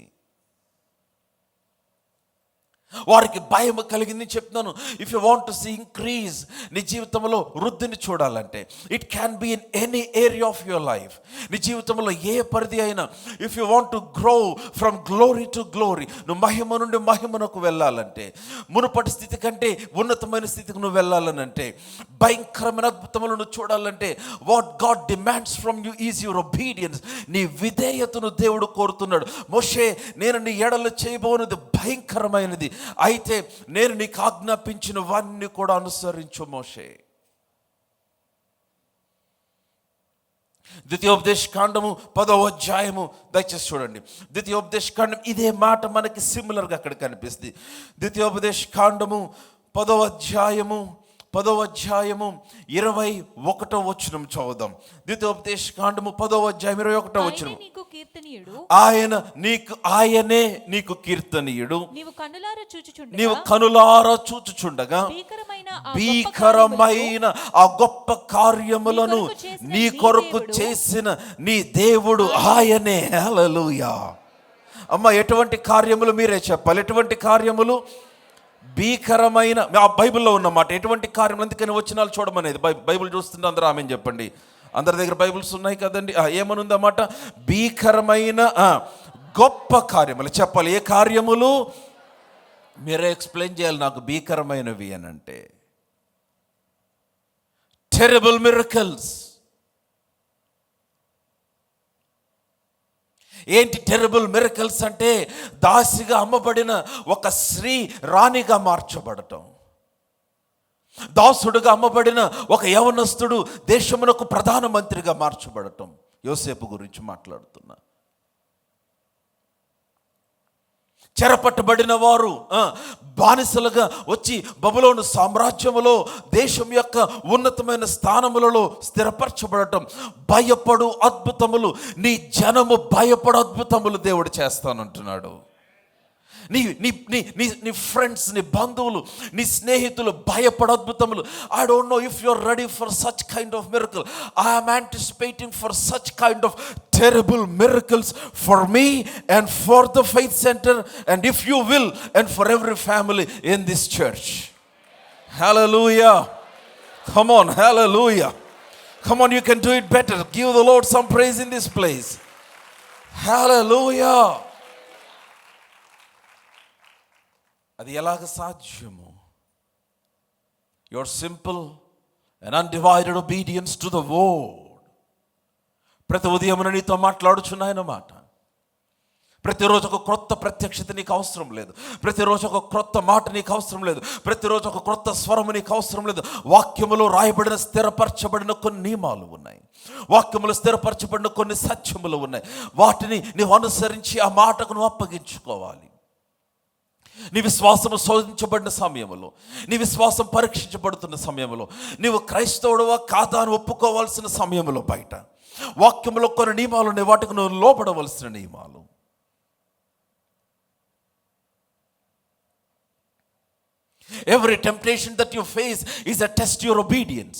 వారికి భయం కలిగింది చెప్తున్నాను. If you want to see increase, నీ జీవితంలో వృద్ధిని చూడాలంటే it can be in any area of your life. నీ జీవితంలో ఏ పరిధి అయినా, if you want to grow from glory to glory, నువ్వు మహిమ నుండి మహిమనకు వెళ్ళాలంటే, మునుపటి స్థితి కంటే ఉన్నతమైన స్థితికి నువ్వు వెళ్ళాలనంటే, భయంకరమైన అద్భుతములను నువ్వు చూడాలంటే, what God demands from you is your obedience. నీ విధేయతను దేవుడు కోరుతున్నాడు. మోషే, నేను నీ ఎడల చేయబోనది భయంకరమైనది, అయితే నేను నీకు ఆజ్ఞాపించిన వాన్ని కూడా అనుసరించు మోషే. ద్వితీయోపదేశ కాండము 10వ అధ్యాయము దయచేసి చూడండి. ద్వితీయోపదేశ కాండం ఇదే మాట మనకి సిమిలర్గా అక్కడ కనిపిస్తుంది. ద్వితీయోపదేశ కాండము 10వ అధ్యాయము 21వ వచనం చదువుదాం. ద్వితీయోపదేశ కాండము 10వ అధ్యాయం 21వ వచనం. ఆయనే నీకు కీర్తనీయుడు, నీవు కనులారా చూచుచుండగా భీకరమైన ఆ గొప్ప కార్యములను నీ కొరకు చేసిన నీ దేవుడు ఆయనే. హల్లెలూయా. అమ్మ, ఎటువంటి కార్యములు మీరే చెప్పాలి. ఎటువంటి కార్యములు? భీకరమైన, ఆ బైబిల్లో ఉన్నమాట. ఎటువంటి కార్యం? అందుకని వచనాలు చూడమనేది. బైబిల్ చూస్తుంటే అందరూ ఆమెను చెప్పండి. అందరి దగ్గర బైబిల్స్ ఉన్నాయి కదండి. ఏమనుంది అన్నమాట? భీకరమైన గొప్ప కార్యములు చెప్పాలి. ఏ కార్యములు? మీరే ఎక్స్ప్లెయిన్ చేయాలి నాకు భీకరమైనవి అని అంటే. Terrible miracles. ఏంటి టెరబుల్ మిరకల్స్ అంటే? దాసిగా అమ్మబడిన ఒక స్త్రీ రాణిగా మార్చబడటం, దాసుడుగా అమ్మబడిన ఒక యవనస్తుడు దేశమునకు ప్రధానమంత్రిగా మార్చబడటం. యోసేపు గురించి మాట్లాడుతున్నా. చెరపట్టబడిన వారు బానిసలుగా వచ్చి బబులోను సామ్రాజ్యములో దేశం యొక్క ఉన్నతమైన స్థానములలో స్థిరపరచబడటం, భయపడు అద్భుతములు, నీ జనము భయపడు అద్భుతములు దేవుడు చేస్తానంటున్నాడు. నీ నీ నీ నీ నీ ఫ్రెండ్స్, నీ బంధువులు, నీ స్నేహితులు భయపడు అద్భుతములు. I don't know if you are ready for such kind of miracle. I am anticipating for such kind of terrible miracles for me and for the faith center, and if you will, and for every family in this church. Hallelujah. Come on, hallelujah. Come on, you can do it better. Give the Lord some praise in this place. Hallelujah. అది ఎలాగ సాధ్యము? Your simple and undivided obedience to the word. ప్రతి ఉదయమున నీతో మాట్లాడుచున్నాయన మాట. ప్రతిరోజు ఒక క్రొత్త ప్రత్యక్షత నీకు అవసరం లేదు. ప్రతిరోజు ఒక క్రొత్త మాట నీకు అవసరం లేదు. ప్రతిరోజు ఒక క్రొత్త స్వరము నీకు అవసరం లేదు. వాక్యములో రాయబడిన స్థిరపరచబడిన కొన్ని నియమాలు ఉన్నాయి. వాక్యములు స్థిరపరచబడిన కొన్ని సత్యములు ఉన్నాయి. వాటిని నీవు అనుసరించి ఆ మాటకు నువ్వు అప్పగించుకోవాలి. నీ విశ్వాసము శోధించబడిన సమయంలో, నీ విశ్వాసం పరీక్షించబడుతున్న సమయంలో, నీవు క్రైస్తవుడువా కాదా అని ఒప్పుకోవాల్సిన సమయంలో బయట వాక్యములో కొన్ని నియమాలు ఉన్నాయి. వాటికి నువ్వు లోబడవలసిన నియమాలు. Every temptation that you face is a test your obedience.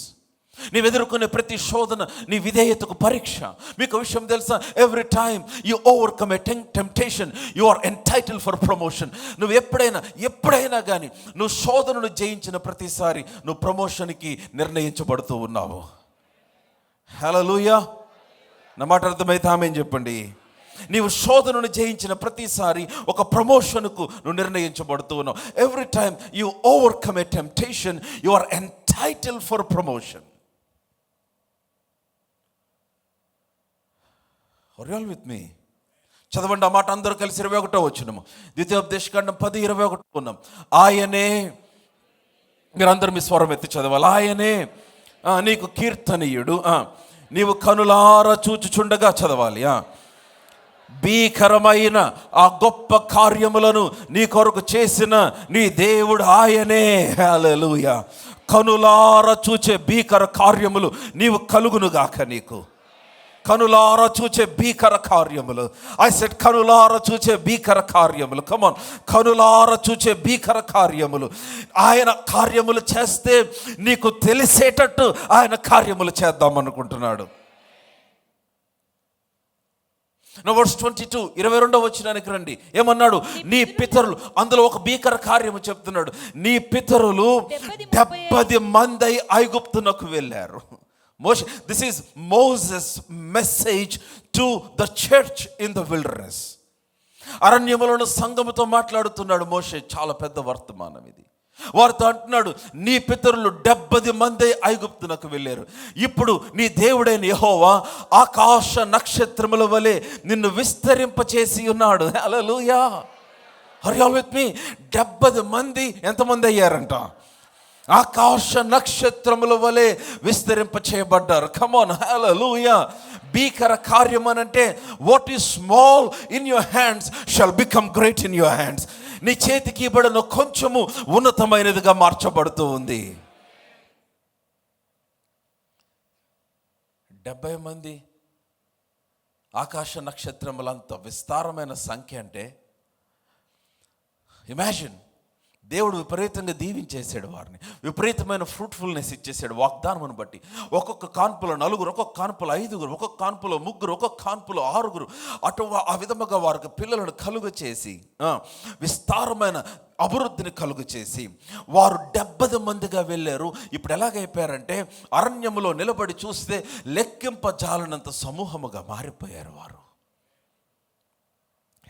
నీవు ఎదుర్కొనే ప్రతి శోధన నీ విధేయతకు పరీక్ష. మీకు విషయం తెలుసా? Every time you overcome a temptation you are entitled for promotion. నువ్వు ఎప్పుడైనా కానీ నువ్వు శోధనను జయించిన ప్రతిసారి నువ్వు ప్రమోషన్కి నిర్ణయించబడుతూ ఉన్నావు. హల్లెలూయా. నా మాట అర్థమైతే ఆమేన్ చెప్పండి. నీవు శోధనను జయించిన ప్రతిసారి ఒక ప్రమోషన్కు నువ్వు నిర్ణయించబడుతూ ఉన్నావు. Every time you overcome a temptation you are entitled for promotion. Are you all with me? చదవండి ఆ మాట అందరూ కలిసి. 21వ వచనము, ద్వితీయోపదేశకాండం 10:21 ఉన్నాం. ఆయనే, మీరందరూ మీ స్వరం ఎత్తి చదవాలి. ఆయనే నీకు కీర్తనీయుడు, నీవు కనులారా చూచుచుండగా చదవాలి. భీకరమైన ఆ గొప్ప కార్యములను నీ కొరకు చేసిన నీ దేవుడు ఆయనే. హల్లెలూయా. కనులారా చూచే భీకర కార్యములు నీవు కలుగునుగాక. నీకు కనులారా చూచే భీకర కార్యములు. ఐ సెడ్ కనులారా చూచే భీకర కార్యములు. కమాన్, కనులారా చూచే భీకర కార్యములు. ఆయన కార్యములు చేస్తే నీకు తెలిసేటట్టు ఆయన కార్యములు చేద్దాం అనుకుంటున్నాడు. వర్స్ 22, 22వ వచనానికి రండి. ఏమన్నాడు? నీ పితరులు, అందులో ఒక భీకర కార్యము చెప్తున్నాడు. నీ పితరులు 70 మంది ఐగుప్తునకు వెళ్ళారు. Moshe, this is Moses' message to the church in the wilderness. అరణ్యములను సంఘముతో మాట్లాడుతున్నాడు మోషే. చాలా పెద్ద వర్తమానం ఇది. వారితో అంటున్నాడు, నీ పితరులు 70 మంది ఐగుప్తునకు వెళ్ళారు. ఇప్పుడు నీ దేవుడైన యెహోవా ఆకాశ నక్షత్రముల వలె నిన్ను విస్తరింపచేసి ఉన్నాడు. హల్లెలూయా. ఆర్ యు ఆల్ విత్ మీ? 70 మంది ఎంతమంది అయ్యారంట? ఆకాశ నక్షత్రముల వలె విస్తరింప చేయబడ్డారు. కమాన్, హల్లెలూయా. భీకర కార్యం అనంటే what is small in your hands shall become great in your hands. నీ చేతికి ఇవ్వబడిన కొంచెము ఉన్నతమైనదిగా మార్చబడుతూ ఉంది. 70 మంది ఆకాశ నక్షత్రములంత విస్తారమైన సంఖ్య అంటే ఇమాజిన్. దేవుడు విపరీతంగా దీవించేసాడు వారిని. విపరీతమైన ఫ్రూట్ఫుల్నెస్ ఇచ్చేసాడు వాగ్దానమును బట్టి. ఒక్కొక్క కాన్పులో 4, ఒక్కొక్క కాన్పులో 5, ఒక్కొక్క కాన్పులో 3, ఒక్కొక్క కాన్పులో 6. అటు ఆ విధముగా వారికి పిల్లలను కలుగ చేసి విస్తారమైన అభివృద్ధిని కలుగ చేసి వారు 70 మందిగా వెళ్ళారు. ఇప్పుడు ఎలాగైపోయారంటే అరణ్యములో నిలబడి చూస్తే లెక్కింపజాలనంత సమూహముగా మారిపోయారు వారు.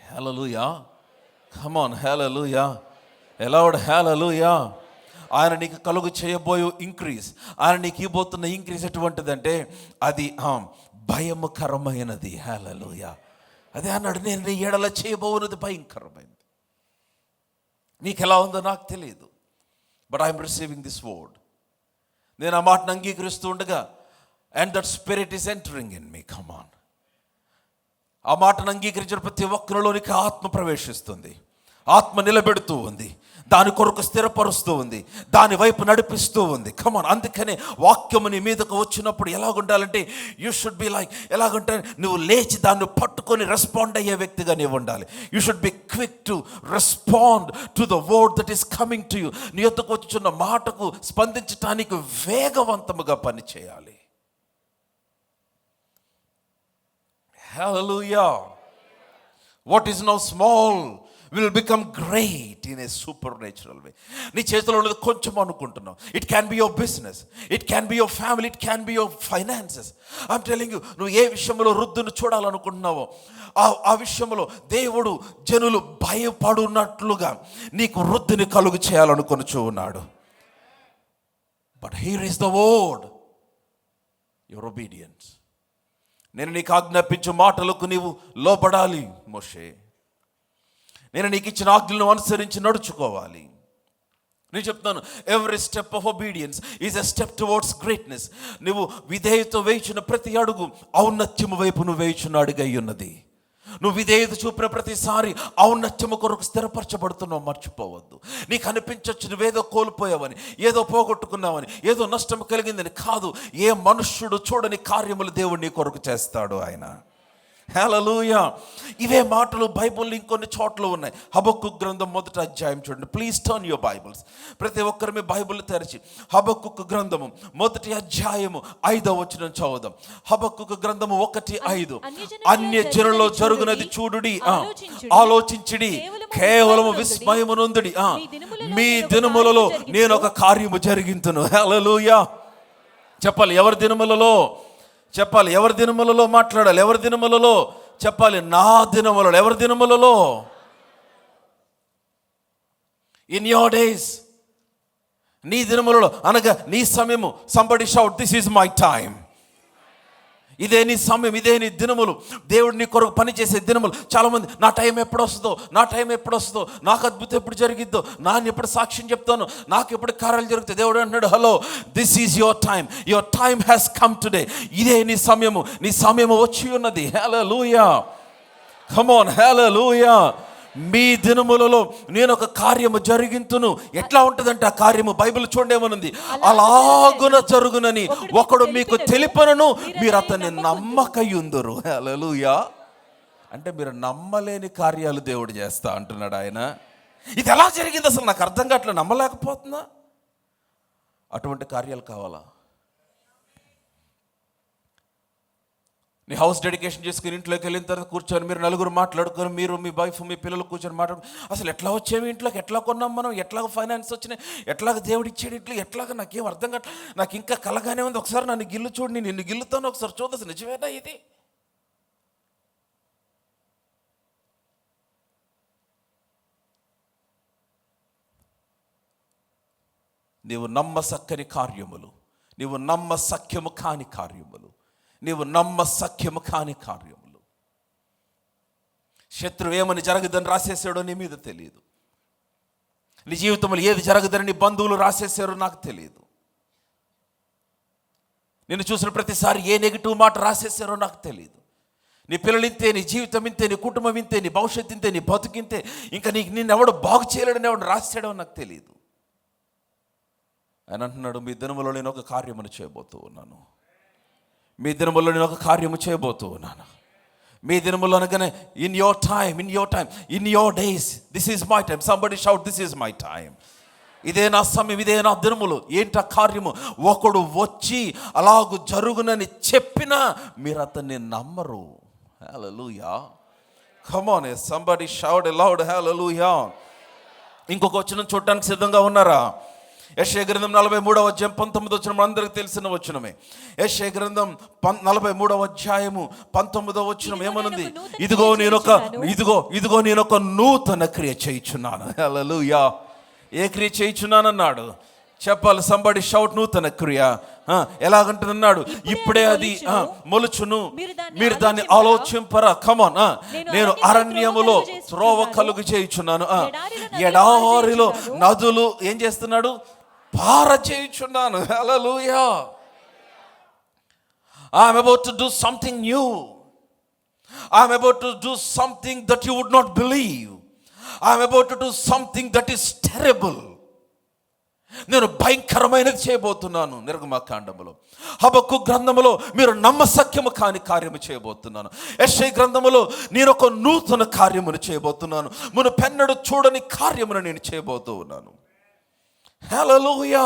Hallelujah. Come on, hallelujah. Aloud, hallelujah. ఆయన నీకు కలుగు చేయబోయే ఇంక్రీజ్, ఆయన నీకు ఇవ్వబోతున్న ఇంక్రీజ్ ఎటువంటిదంటే అది భయముకరమైనది. హల్లెలూయా. అదే అన్నాడు, నేను నీ ఎడల చేయబోతున్నది భయంకరమైనది. నీకు ఎలా ఉందో నాకు తెలియదు, but I'm receiving this word. నేను ఆ మాటను అంగీకరిస్తూ ఉండగా and that spirit is entering in me. Come on. ఆ మాటను అంగీకరించిన ప్రతి ఒక్కరిలోనికి ఆత్మ ప్రవేశిస్తుంది. ఆత్మ నిలబెడుతూ ఉంది, దాని కొరకు స్థిరపరుస్తూ ఉంది, దాని వైపు నడిపిస్తూ ఉంది. కమాన్, అందుకనే వాక్యము నీ మీదకు వచ్చినప్పుడు ఎలాగుండాలంటే యూ షుడ్ బి లైక్, ఎలాగంటే నువ్వు లేచి దాన్ని పట్టుకొని రెస్పాండ్ అయ్యే వ్యక్తిగా నీవు ఉండాలి. You should be quick to respond to the word that is coming to you. నీ యొద్దకు వచ్చున్న మాటకు స్పందించడానికి వేగవంతముగా పనిచేయాలి. Hallelujah. What is now small will become great in a supernatural way. నీ చేతిలో ఉన్నది కొంచెం అనుకుంటున్నావు. It can be your business, it can be your family, it can be your finances. I'm telling you, నువ్వు ఏ విషయంలో వృద్ధిని చూడాలనుకుంటున్నావో ఆ విషయంలో దేవుడు జనులు భయపడున్నట్లుగా నీకు వృద్ధిని కలుగు చేయాలనుకొనుచూ ఉన్నాడు. But here is the word, your obedience. నేను నీకు ఆజ్ఞాపించు మాటలకు నీవు లోబడాలి మోషే. నేను నీకు ఇచ్చిన ఆజ్ఞలను అనుసరించి నడుచుకోవాలి. నేను చెప్తాను, every step of obedience is a step towards greatness. నువ్వు విధేయత వేయించిన ప్రతి అడుగు ఔన్నత్యము వైపు నువ్వు వేయించిన అడుగై ఉన్నది. నువ్వు విధేయత చూపిన ప్రతిసారి ఔన్నత్యము కొరకు స్థిరపరచబడుతున్నావు, మర్చిపోవద్దు. నీకు అనిపించవచ్చు నువ్వేదో కోల్పోయావని, ఏదో పోగొట్టుకున్నావని, ఏదో నష్టం కలిగిందని. కాదు, ఏ మనుష్యుడు చూడని కార్యములు దేవుడు నీ కొరకు చేస్తాడు ఆయన. హల్లెలూయా. ఇవే మాటలు బైబిల్లో ఇంకొన్ని చోట్ల ఉన్నాయి. హబక్కూకు గ్రంథం 1వ అధ్యాయం చూడండి. Please turn your Bibles. ప్రతి ఒక్కరు మీ బైబిల్ తెరిచి హబక్కూకు గ్రంథము 1వ అధ్యాయము 5వ వచనం చదువుదాం. హబక్కూకు గ్రంథము 1:5. అన్య జనులలో జరుగునది చూడుడి, ఆలోచించుడి, కేవలము విస్మయము నొందుడి. మీ దినములలో నేను ఒక కార్యము జరిగింతును. హల్లెలూయా. చెప్పాలి, ఎవరి దినములలో చెప్పాలి, ఎవరి దినములలో మాట్లాడాలి, ఎవరి దినములలో చెప్పాలి, నా దినములలో. ఎవరి దినములలో? ఇన్ యోర్ డేస్, నీ దినములలో అనగా నీ సమయము. Somebody shout, this is my time. ఇదే నీ సమయం, ఇదే నీ దినములు, దేవుడు నీ కొరకు పనిచేసే దినములు. చాలామంది నా టైం ఎప్పుడు వస్తుందో, నా టైం ఎప్పుడు వస్తుందో, నాకు అద్భుతం ఎప్పుడు జరిగిద్దో, నేను ఎప్పుడు సాక్ష్యం చెప్తాను, నాకు ఎప్పుడు కార్యాలు జరుగుతాయి. దేవుడు అంటున్నాడు, hello, this is your time, your time has come today. ఇదే నీ సమయము, నీ సమయము వచ్చి ఉన్నది. హల్లెలూయా. కమ్ ఆన్, హల్లెలూయా. మీ దినములలో నేను ఒక కార్యము జరిగింతును. ఎట్లా ఉంటుందంటే ఆ కార్యము, బైబిల్ చూడేమనుంది, అలాగున జరుగునని ఒకడు మీకు తెలిపనను, మీరు అతన్ని నమ్మకయుందురు. హల్లెలూయా. అంటే మీరు నమ్మలేని కార్యాలు దేవుడు చేస్తా అంటున్నాడు ఆయన. ఇది ఎలా జరిగింది అసలు నాకు అర్థం కావట్లే, నమ్మలేకపోతున్నా. అటువంటి కార్యాలు కావాలా? నీ హౌస్ డెడికేషన్ చేసుకుని ఇంట్లోకి వెళ్ళిన తర్వాత కూర్చొని మీరు నలుగురు మాట్లాడుకొని, మీరు మీ వైఫ్ మీ పిల్లలు కూర్చొని మాట్లాడుకుని, అసలు ఎట్లా వచ్చేవి ఇంట్లోకి, ఎట్లా కొన్నాం మనం, ఎట్లాగ ఫైనాన్స్ వచ్చినాయి, ఎట్లాగ దేవుడు ఇచ్చాడు ఇంట్లో, ఎట్లాగ నాకేం అర్థం కావట్లేదు, నాకు ఇంకా కలగానే ఉంది. ఒకసారి నన్ను గిల్లు చూడు, నేను నిన్ను గిల్లుతాను, ఒకసారి చూడదు, నిజమేనా ఇది? నీవు నమ్మసక్కని కార్యములు, నీవు నమ్మసఖ్యము కాని కార్యములు, నీవు నమ్మసఖ్యము కాని కార్యములు. శత్రువు ఏమని జరగదని రాసేసాడో నీ మీద తెలియదు. నీ జీవితంలో ఏది జరగదని నీ బంధువులు రాసేసారో నాకు తెలియదు. నేను చూసిన ప్రతిసారి ఏ నెగిటివ్ మాట రాసేసారో నాకు తెలియదు. నీ పిల్లలు ఇంతే, నీ జీవితం ఇంతే, నీ కుటుంబం ఇంతే, నీ భవిష్యత్తు ఇంతే, నీ బతుకింతే, ఇంకా నిన్నెవడు బాగు చేయలేడని ఎవడు రాసాడో నాకు తెలియదు. ఆయన అంటున్నాడు, మీ దినములో నేను ఒక కార్యమును చేయబోతూ ఉన్నాను. మీ దినములో నేను ఒక కార్యము చేయబోతూ ఉన్నాను. మీ దినములో అనగానే in your time, in your time, in your days, this is my time. Somebody shout, this is my time. ఇదే నా సమయం, ఇదే నా దినములు. ఏంట కార్యము? ఒకడు వచ్చి అలాగు జరుగునని చెప్పినా మీరు అతన్ని నమ్మరు. Hallelujah. Come on, somebody shout loud, hallelujah. ఇంకొక వచనం చూడటానికి సిద్ధంగా ఉన్నారా? యెషయా గ్రంథం 43వ అధ్యాయం 19వ వచనం అందరికి తెలిసిన వచనమే. యెషయా గ్రంథం 43వ అధ్యాయము 19వ వచనం ఏమనుంది? ఇదిగో నేను ఒక నూతన క్రియ చేయుచున్నాను. హల్లెలూయా. ఏ క్రియ చేయుచున్నానన్నాడు? చెప్పాలి, సంబడి షౌట్, నూతన క్రియ. ఎలాగంటున్నాడు? ఇప్పుడే అది మొలుచును, మీరు దాన్ని ఆలోచింపరా. కమాన్. నేను అరణ్యములో త్రోవ కలుగు చేయుచున్నాను, ఎడారిలో నదులు ఏం చేస్తున్నాడు? పార చేయుచున్నాను. హల్లెలూయా. I'm about to do something new. I'm about to do something that you would not believe. I'm about to do something that is terrible. నేను భయంకరమైనది చేయబోతున్నాను. నిర్గమకాండములో, హబక్కు గ్రంథములో మీరు నమ్మశక్యము కాని కార్యము చేయబోతున్నాను. యెషయా గ్రంథములో నేను ఒక నూతన కార్యమును చేయబోతున్నాను. మునుపెన్నడూ చూడని కార్యమును నేను చేయబోతూ ఉన్నాను. హల్లెలూయా.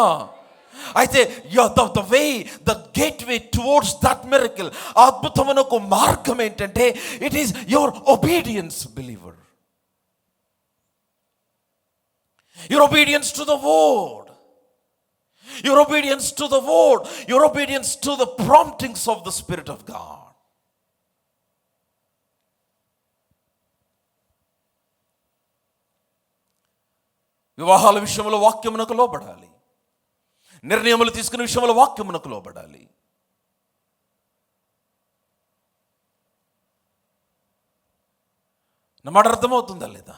అయితే the way, the gate way towards that miracle, అద్భుతమైన ఒక మార్గం ఏంటంటే it is your obedience believer. Your obedience to the word, your obedience to the word, your obedience to the promptings of the Spirit of God. వివాహాల విషయంలో వాక్యమునకు లోబడాలి. నిర్ణయములు తీసుకునే విషయంలో వాక్యమునకు లోబడాలి. నా మాట అర్థమవుతుందా లేదా?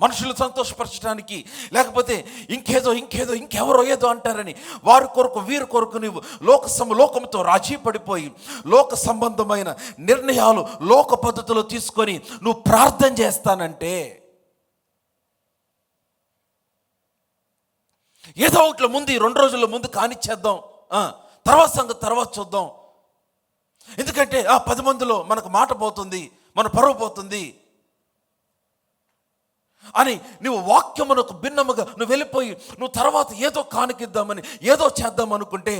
మనుషులు సంతోషపరచడానికి, లేకపోతే ఇంకెవరో ఏదో అంటారని వారి కొరకు వీరి కొరకు నీవు లోకంతో రాజీ పడిపోయి లోక సంబంధమైన నిర్ణయాలు లోక పద్ధతిలో తీసుకొని నువ్వు ప్రార్థన చేస్తానంటే, ఏదో ఒకటి ముందు 2 రోజుల ముందు కానిచ్చేద్దాం, తర్వాత సంగతి తర్వాత చూద్దాం, ఎందుకంటే 10 మందిలో మనకు మాట పోతుంది, మన పరువు పోతుంది అని నువ్వు వాక్యమునకు భిన్నముగా నువ్వు వెళ్ళిపోయి నువ్వు తర్వాత ఏదో కానికిద్దామని ఏదో చేద్దాం అనుకుంటే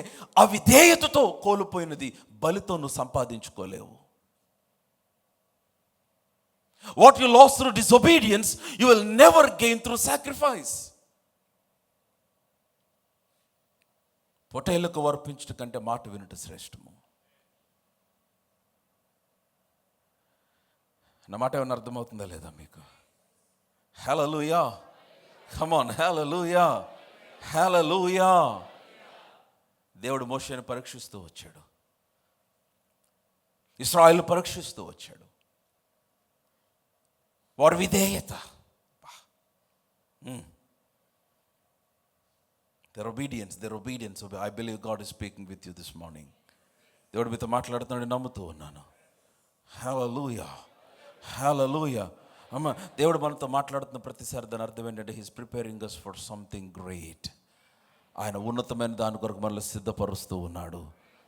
అవిధేయతతో కోల్పోయినది బలితో నువ్వు సంపాదించుకోలేవు. What you lost through disobedience you will never gain through sacrifice. పొట్టేళ్లకు అర్పించడం కంటే మాట వినుట శ్రేష్టము. నా మాట ఏమైనా అర్థమవుతుందా లేదా మీకు? హల్లెలూయా. కమ్ ఆన్, హల్లెలూయా, హల్లెలూయా. దేవుడు మోషేని పరీక్షిస్తూ వచ్చాడు, ఇశ్రాయేలును పరీక్షిస్తూ వచ్చాడు. వారి విధేయత, their obedience. I believe God is speaking with you this morning. దేవుడు మీతో మాట్లాడుతున్నాడు, నమ్ముతూ ఉన్నాను. హల్లెలూయా, హల్లెలూయా. అమ్మ, దేవుడు మనతో మాట్లాడుతున్న ప్రతిసారి దాని అర్థం ఏంటంటే he's preparing us for something great. ఆయన ఉన్నతమైన దాని కొరకు మనల్ని సిద్ధపరుస్తూ ఉన్నాడు,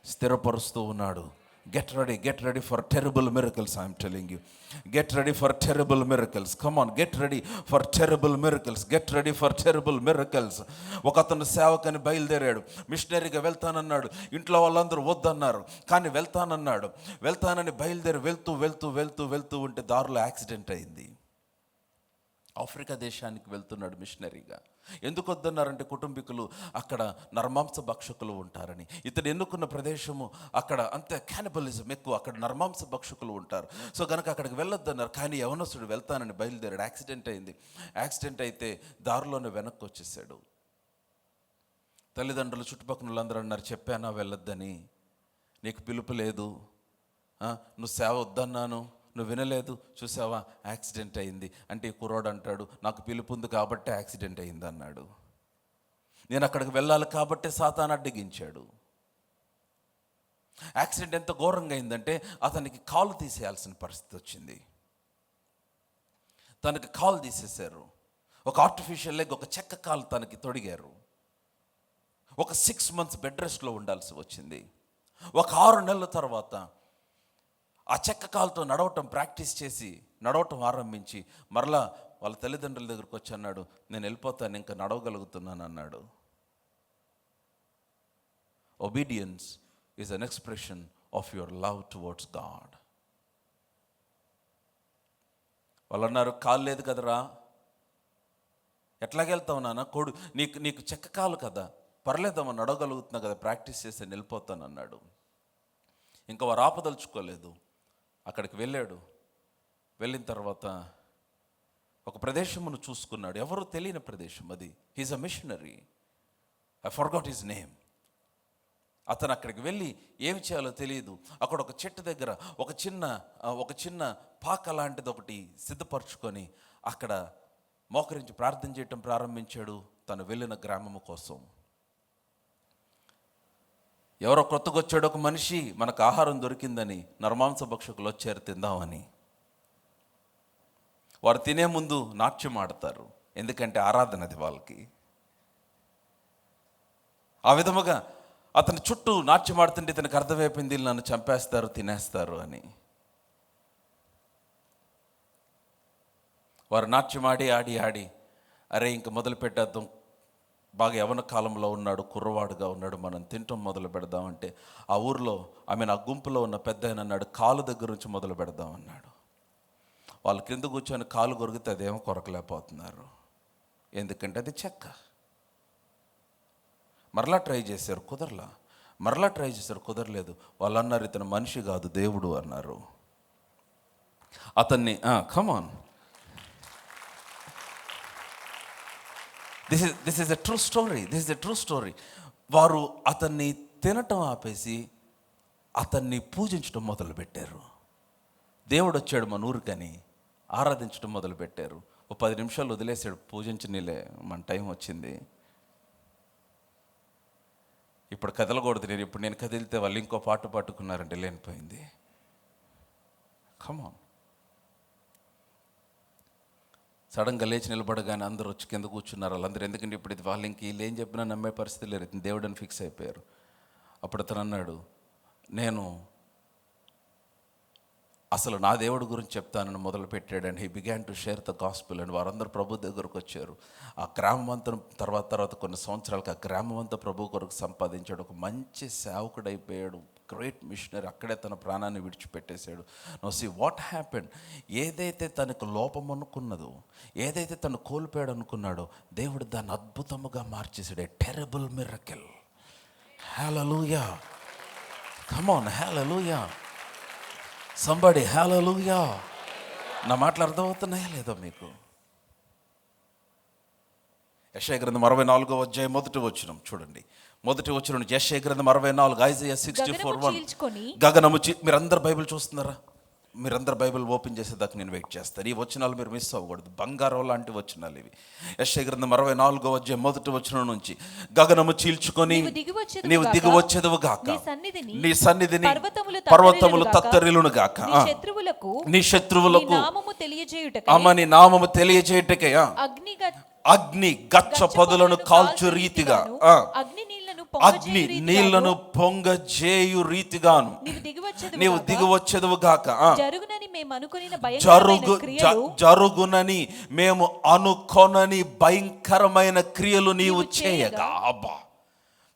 స్థిరపరుస్తూ ఉన్నాడు. Get ready for terrible miracles. I am telling you, get ready for terrible miracles. Come on, get ready for terrible miracles. Get ready for terrible miracles. ఒక అతను సేవకని బయలుదేరాడు, మిషనరీగా వెళ్తానన్నాడు. ఇంట్లో వాళ్ళందరూ వద్దన్నారు, కానీ వెళ్తానని బయలుదేరి వెళ్తూ ఉంటే దారిలో యాక్సిడెంట్ అయింది. ఆఫ్రికా దేశానికి వెళ్తున్నాడు మిషనరీగా. ఎందుకు వద్దన్నారంటే కుటుంబీకులు అక్కడ నరమాంస భక్షకులు ఉంటారని. ఇతను ఎన్నుకున్న ప్రదేశము అక్కడ అంతే క్యానిబలిజం ఎక్కువ, అక్కడ నరమాంస భక్షకులు ఉంటారు. సో కనుక అక్కడికి వెళ్ళొద్దన్నారు. కానీ యవనస్తుడు వెళ్తానని బయలుదేరాడు. యాక్సిడెంట్ అయింది. యాక్సిడెంట్ అయితే దారిలోనే వెనక్కి వచ్చేసాడు. తల్లిదండ్రులు చుట్టుపక్కల వాళ్ళందరూ అన్నారు, చెప్పానా వెళ్ళొద్దని, నీకు పిలుపు లేదు, నువ్వు సేవ వద్దన్నాను, నువ్వు వినలేదు, చూసావా యాక్సిడెంట్ అయింది. అంటే ఈ కుర్రాడు అంటాడు, నాకు పిలుపు ఉంది కాబట్టి యాక్సిడెంట్ అయింది అన్నాడు. నేను అక్కడికి వెళ్ళాలి కాబట్టి సాతాను అడ్డగించాడు. యాక్సిడెంట్ ఎంత ఘోరంగా అయిందంటే అతనికి కాలు తీసేయాల్సిన పరిస్థితి వచ్చింది. తనకి కాలు తీసేశారు. ఒక ఆర్టిఫిషియల్ లెగ్, ఒక చెక్క కాలు తనకి తొడిగారు. ఒక 6 months బెడ్ రెస్ట్లో ఉండాల్సి వచ్చింది. ఒక 6 నెలల తర్వాత ఆ చెక్క కాలుతో నడవటం ప్రాక్టీస్ చేసి నడవటం ఆరంభించి మరలా వాళ్ళ తల్లిదండ్రుల దగ్గరకు వచ్చి అన్నాడు, నేను వెళ్ళిపోతాను, ఇంకా నడవగలుగుతున్నాను అన్నాడు. Obedience is an expression of your love towards God. వాళ్ళు అన్నారు, కాలు లేదు కదరా, ఎట్లాగెళ్తావు నాన్న, నీకు చెక్క కాలు కదా, పర్లేదమ్మా నడవగలుగుతున్నా కదా, ప్రాక్టీస్ చేసి వెళ్ళిపోతాను అన్నాడు. ఇంకా వారు ఆపదలుచుకోలేదు. అక్కడికి వెళ్ళాడు. వెళ్ళిన తర్వాత ఒక ప్రదేశమును చూసుకున్నాడు. ఎవరు తెలియని ప్రదేశం అది. He's a missionary. I forgot his name. అతను అక్కడికి వెళ్ళి ఏమి చేయాలో తెలియదు. అక్కడ ఒక చెట్టు దగ్గర ఒక చిన్న పాక లాంటిది ఒకటి సిద్ధపరచుకొని అక్కడ మోకరించి ప్రార్థన చేయటం ప్రారంభించాడు తను వెళ్ళిన గ్రామము కోసం. ఎవరో కొత్తగా వచ్చాడు ఒక మనిషి, మనకు ఆహారం దొరికిందని నరమాంస భక్షకులు వచ్చారు తిందామని. వారు తినే ముందు నాట్యం ఆడతారు, ఎందుకంటే ఆరాధన అది వాళ్ళకి. ఆ విధముగా అతని చుట్టూ నాట్యం ఆడుతుంటే ఇతనికి అర్థమైపోయింది, నన్ను చంపేస్తారు, తినేస్తారు అని. వారు నాట్యం ఆడి ఆడి ఆడి అరే ఇంక మొదలు పెట్టేద్దాం, బాగా యవన కాలంలో ఉన్నాడు, కుర్రవాడుగా ఉన్నాడు, మనం తినటం మొదలు పెడదామంటే ఆ ఊరిలో ఆ గుంపులో ఉన్న పెద్ద ఆయన అన్నాడు, కాలు దగ్గర నుంచి మొదలు పెడదాం అన్నాడు. వాళ్ళు కింద కూర్చొని కాలు కొరికితే అదేమో కొరకలేకపోతున్నారు, ఎందుకంటే అది చెక్క. మరలా ట్రై చేశారు, కుదరలా. మరలా ట్రై చేశారు, కుదరలేదు. వాళ్ళు అన్నారు, ఇతను మనిషి కాదు దేవుడు అన్నారు. అతన్ని come on, this is a true story, this is a true story. వారు అతన్ని తినటం ఆపేసి అతన్ని పూజించడం మొదలుపెట్టారు. దేవుడు వచ్చాడు మన ఊరికని ఆరాధించడం మొదలుపెట్టారు. 10 నిమిషాలు వదిలేసాడు, పూజించనీలే, మన టైం వచ్చింది, ఇప్పుడు కదలకూడదు, ఇప్పుడు నేను కదిలితే వాళ్ళు ఇంకో పాట పట్టుకున్నారంటే లేనిపోయింది. కమాన్. సడన్గా లేచి నిలబడగానే అందరూ వచ్చి కింద కూర్చున్నారు. వాళ్ళందరూ ఎందుకంటే ఇప్పుడు ఇది వాళ్ళు ఇంక వీళ్ళు ఏం చెప్పినా నమ్మే పరిస్థితి లేదు, దేవుడని ఫిక్స్ అయిపోయారు. అప్పుడు అతను అన్నాడు, నేను అసలు నా దేవుడి గురించి చెప్తానని మొదలు పెట్టాడు. And he began to share the gospel. And వారందరూ ప్రభు దగ్గరకు వచ్చారు. ఆ గ్రామం అంతా తర్వాత కొన్ని సంవత్సరాలకి ఆ గ్రామం అంతా ప్రభు కొరకు సంపాదించాడు. ఒక మంచి సేవకుడు అయిపోయాడు, గ్రేట్ మిషనరీ. అక్కడే తన ప్రాణాన్ని విడిచిపెట్టేశాడు. నో సీ వాట్ హ్యాపెండ్, ఏదైతే తనకు లోపం అనుకున్నదో, ఏదైతే తను కోల్పోయాడు అనుకున్నాడో, దేవుడు దాన్ని అద్భుతముగా మార్చేశాడు. A terrible miracle. Hallelujah, come on, hallelujah somebody, hallelujah. నా మాటలు అర్థమవుతున్నాయా లేదో మీకు? యెషయా గ్రంథం 44వ అధ్యాయం 1వ వచనం చూడండి. 1వ వచనం యెషయా గ్రంథం 44, ఐజయా 64:1. గగనము మీరందరూ బైబిల్ చూస్తున్నారా? మీరందరూ బైబిల్ ఓపెన్ చేసేదాకా నేను వెయిట్ చేస్తాను. ఈ వచనాలు మీరు మిస్ అవ్వకూడదు, బంగారం లాంటి వచనాలు ఇవి. యెషయా గ్రంథం 44వ అధ్యాయం 1వ వచనం నుంచి, గగనము చీల్చుకొని నీవు దిగి వచ్చేదవు గాక, నీ సన్నిధిని పర్వతములు తత్తరిల్లును గాక, నీ శత్రువులకు నీ నామము తెలియజేయుటకై అగ్ని గచ్చ పొదలను కాల్చు రీతిగా, అగ్ని నీళ్లను పొంగజేయు రీతిగాను నీవు దిగి వచ్చేదవు గాక, జరుగునని మేము అనుకొనని భయంకరమైన క్రియలు నీవు చేయగా. అబ్బా,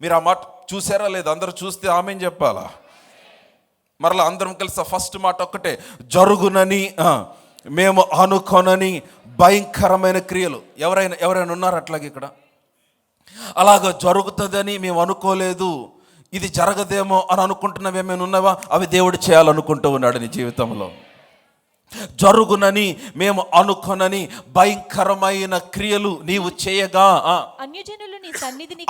మీరు ఆ మాట చూసారా లేదా? అందరూ చూస్తే ఆమేన్ చెప్పాలా? మరలా అందరం కలిసి ఫస్ట్ మాట ఒక్కటే, జరుగునని మేము అనుకొనని భయంకరమైన క్రియలు. ఎవరైనా ఉన్నారు అట్లాగే ఇక్కడ? అలాగ జరుగుతుందని మేము అనుకోలేదు, ఇది జరగదేమో అని అనుకుంటున్నావు ఏమైనా ఉన్నావా? అవి దేవుడు చేయాలనుకుంటూ ఉన్నాడు నీ జీవితంలో. జరుగునని మేము అనుకొనని భయంకరమైన క్రియలు నీవు చేయగా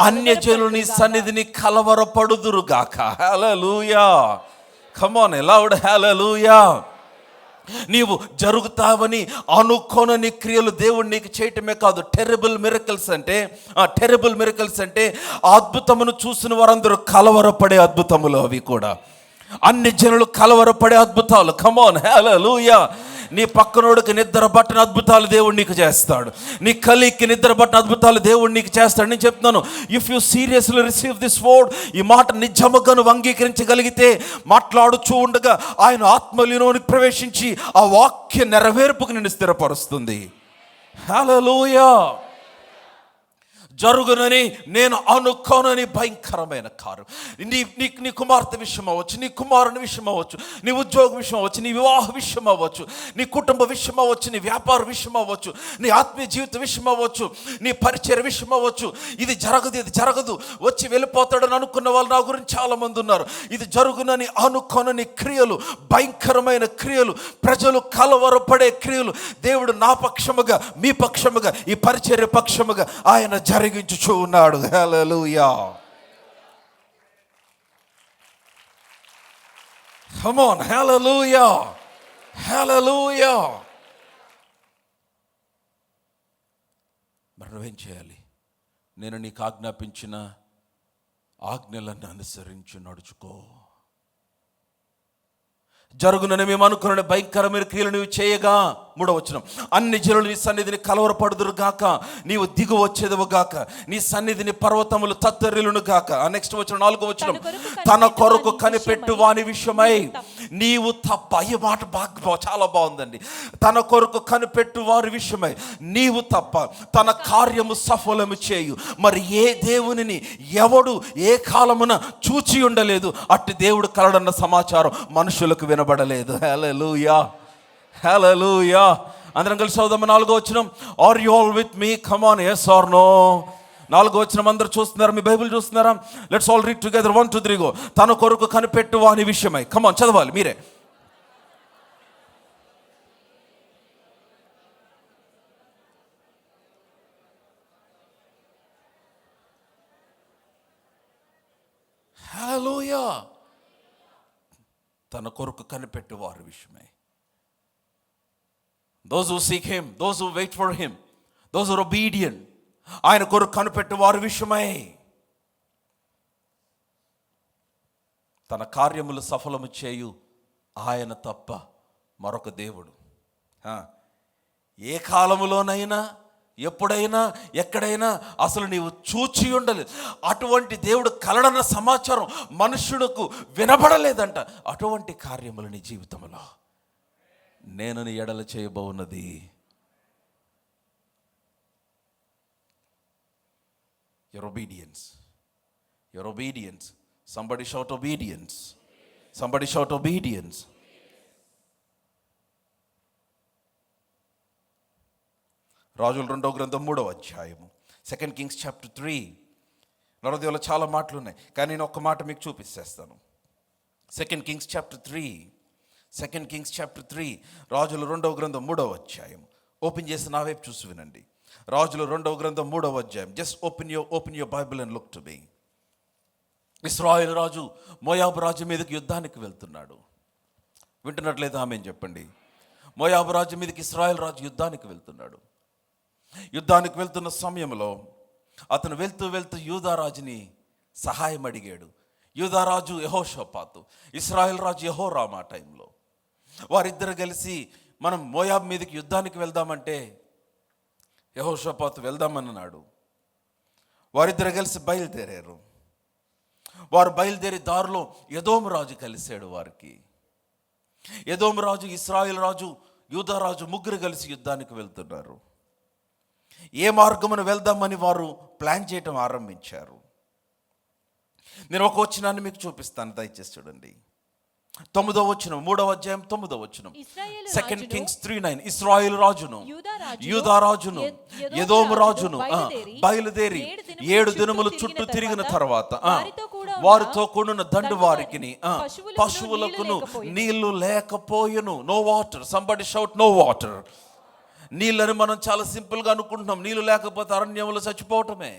అన్యజనులు నీ సన్నిధిని కలవరపడుదురుగాక. హల్లెలూయా, కమ్ ఆన్ లౌడ్, హల్లెలూయా. నీవు జరుగుతావని అనుకోనని క్రియలు దేవుడు నీకు చేయటమే కాదు, టెరబుల్ మిరకల్స్ అంటే అద్భుతమును చూసిన వారందరూ కలవరపడే అద్భుతములు. అవి కూడా అన్ని జనులు కలవరపడే అద్భుతాలు. కమ్ ఆన్, హల్లెలూయా. నీ పక్కనోడికి నిద్ర పట్టిన అద్భుతాలు దేవుడు నీకు చేస్తాడు. నీ కలీగ్కి నిద్ర పట్టిన అద్భుతాలు దేవుడు నీకు చేస్తాడు. నేను చెప్తున్నాను, if you seriously receive this word, ఈ మాట నిజముగా నువ్వు అంగీకరించగలిగితే, మాట్లాడుచూ ఉండగా ఆయన ఆత్మలీనోనికి ప్రవేశించి ఆ వాక్య నెరవేర్పుకు నిన్ను స్థిరపరుస్తుంది. హల్లెలూయా. జరుగునని నేను అనుకోనని భయంకరమైన కార్యం. నీ కుమార్తె విషయం అవ్వచ్చు, నీ కుమారుని విషయం అవ్వచ్చు, నీ ఉద్యోగ విషయం అవ్వచ్చు, నీ వివాహ విషయం అవ్వచ్చు, నీ కుటుంబ విషయం అవ్వచ్చు, నీ వ్యాపార విషయం అవ్వచ్చు, నీ ఆత్మీయ జీవిత విషయం అవ్వచ్చు, నీ పరిచయ విషయం అవ్వచ్చు. ఇది జరగదు వచ్చి వెళ్ళిపోతాడని అనుకున్న వాళ్ళు నా గురించి చాలా మంది ఉన్నారు. ఇది జరుగునని అనుకోనని క్రియలు, భయంకరమైన క్రియలు, ప్రజలు కలవరపడే క్రియలు దేవుడు నా పక్షముగా, మీ పక్షముగా, ఈ పరిచర్య పక్షముగా ఆయన జరిగించుచూ ఉన్నాడు. హల్లెలూయా. కమ్ ఆన్, హల్లెలూయా, హల్లెలూయా. మరి నువ్వేం చేయాలి? నేను నీకు ఆజ్ఞాపించిన ఆజ్ఞలను అనుసరించి నడుచుకో. జరుగునని మేము అనుకున్న భయంకరమైన క్రియలు నీవు చేయగా, 3వ వచనం, అన్ని జనులు నీ సన్నిధిని కలవరపడుదురు గాక, నీవు దిగు వచ్చేదవు గాక, నీ సన్నిధిని పర్వతములు తత్తరిల్లును గాక. నెక్స్ట్ వచనం, 4వ వచనం, తన కొరకు కనిపెట్టు వాని విషయమై నీవు తప్ప. ఈ మాట బాగా చాలా బాగుందండి. తన కొరకు కనిపెట్టు వారి విషయమై నీవు తప్ప తన కార్యము సఫలము చేయు మరి ఏ దేవునిని ఎవడు ఏ కాలమున చూచి ఉండలేదు. అట్టి దేవుడు కలడన్న సమాచారం మనుషులకు వినబడలేదు. హల్లెలూయా, హల్లెలూయా. అందరం కలిసి చదువుదాం. 4వ వచనం, are you all with me? Come on, yes or no. 4వ వచనం అందరూ చూస్తున్నారా? మీ బైబిల్ చూస్తున్నారా? Let's all read together. 1 2 3 go. తన కొరకు కనిపెట్టు వాని విషయమై. కమ్ ఆన్, చదవాలి మీరే. హల్లెలూయా. తన కొరకు కనిపెట్టు వారి విషయమై. Those who seek him, those who wait for him, those who are obedient, ఆయన కొరకు కనిపెట్టు వారి విషయమై. తన కార్యములు సఫలము చేయు ఆయన తప్ప మరొక దేవుడు ఏ కాలములోనైనా ఎప్పుడైనా ఎక్కడైనా అసలు నీవు చూచి ఉండలేదు. అటువంటి దేవుడు కలడన్న సమాచారం మనుషులకు వినబడలేదంట. అటువంటి కార్యములు నీ జీవితంలో నేను నీ ఎడల చేయబోన్నది. your obedience, your obedience. Somebody shout obedience, somebody shout obedience. రాజుల 2వ గ్రంథం 3వ అధ్యాయము, 2 Kings chapter 3. నరదేవులో చాలా మాటలు ఉన్నాయి, కానీ నేను ఒక్క మాట మీకు చూపిస్తాను. 2 Kings chapter 3, 2 Kings chapter 3, రాజుల 2వ గ్రంథం 3వ అధ్యాయం. ఓపెన్ చేసి నా వైపు చూసి వినండి. రాజుల 2వ గ్రంథం 3వ అధ్యాయం. Just open your Bible and look to me. ఇశ్రాయేలు రాజు మోయాబు రాజు మీదకి యుద్ధానికి వెళ్తున్నాడు. వింటున్నట్లయితే ఆమేన్ చెప్పండి. మోయాబు రాజు మీదకి ఇశ్రాయేలు రాజు యుద్ధానికి వెళ్తున్నాడు. యుద్ధానికి వెళ్తున్న సమయంలో అతను వెళ్తూ యూదారాజుని సహాయం అడిగాడు. యూదారాజు యెహోషాపాతు, ఇశ్రాయేల్ రాజు యెహోరాము. ఆ టైంలో వారిద్దరు కలిసి మనం మోయాబు మీదకి యుద్ధానికి వెళ్దామంటే యెహోషాపాతు వెళ్దామన్నాడు. వారిద్దరు కలిసి బయలుదేరారు. వారు బయలుదేరి దారిలో ఎదోము రాజు కలిశాడు వారికి. ఎదోము రాజు, ఇశ్రాయేల్ రాజు, యూదారాజు ముగ్గురు కలిసి యుద్ధానికి వెళ్తున్నారు. ఏ మార్గమును వెళ్దామని వారు ప్లాన్ చేయటం ఆరంభించారు. నేను ఒక వచనాన్ని మీకు చూపిస్తాను, దయచేసి చూడండి. 9వ వచనం, 3వ అధ్యాయం 9వ వచనం. 2 Kings 3:9. ఇశ్రాయేలు రాజును యూదారాజును ఎదోము రాజును బయలుదేరి 7 దినములు చుట్టూ తిరిగిన తర్వాత వారితో కూడిన దండు వారికిని పశువులకును నీళ్లు లేకపోయెను. No water. Somebody shout no water. నీళ్ళని మనం చాలా సింపుల్గా అనుకుంటున్నాం. నీళ్ళు లేకపోతే అరణ్యములో చచ్చిపోవటమే.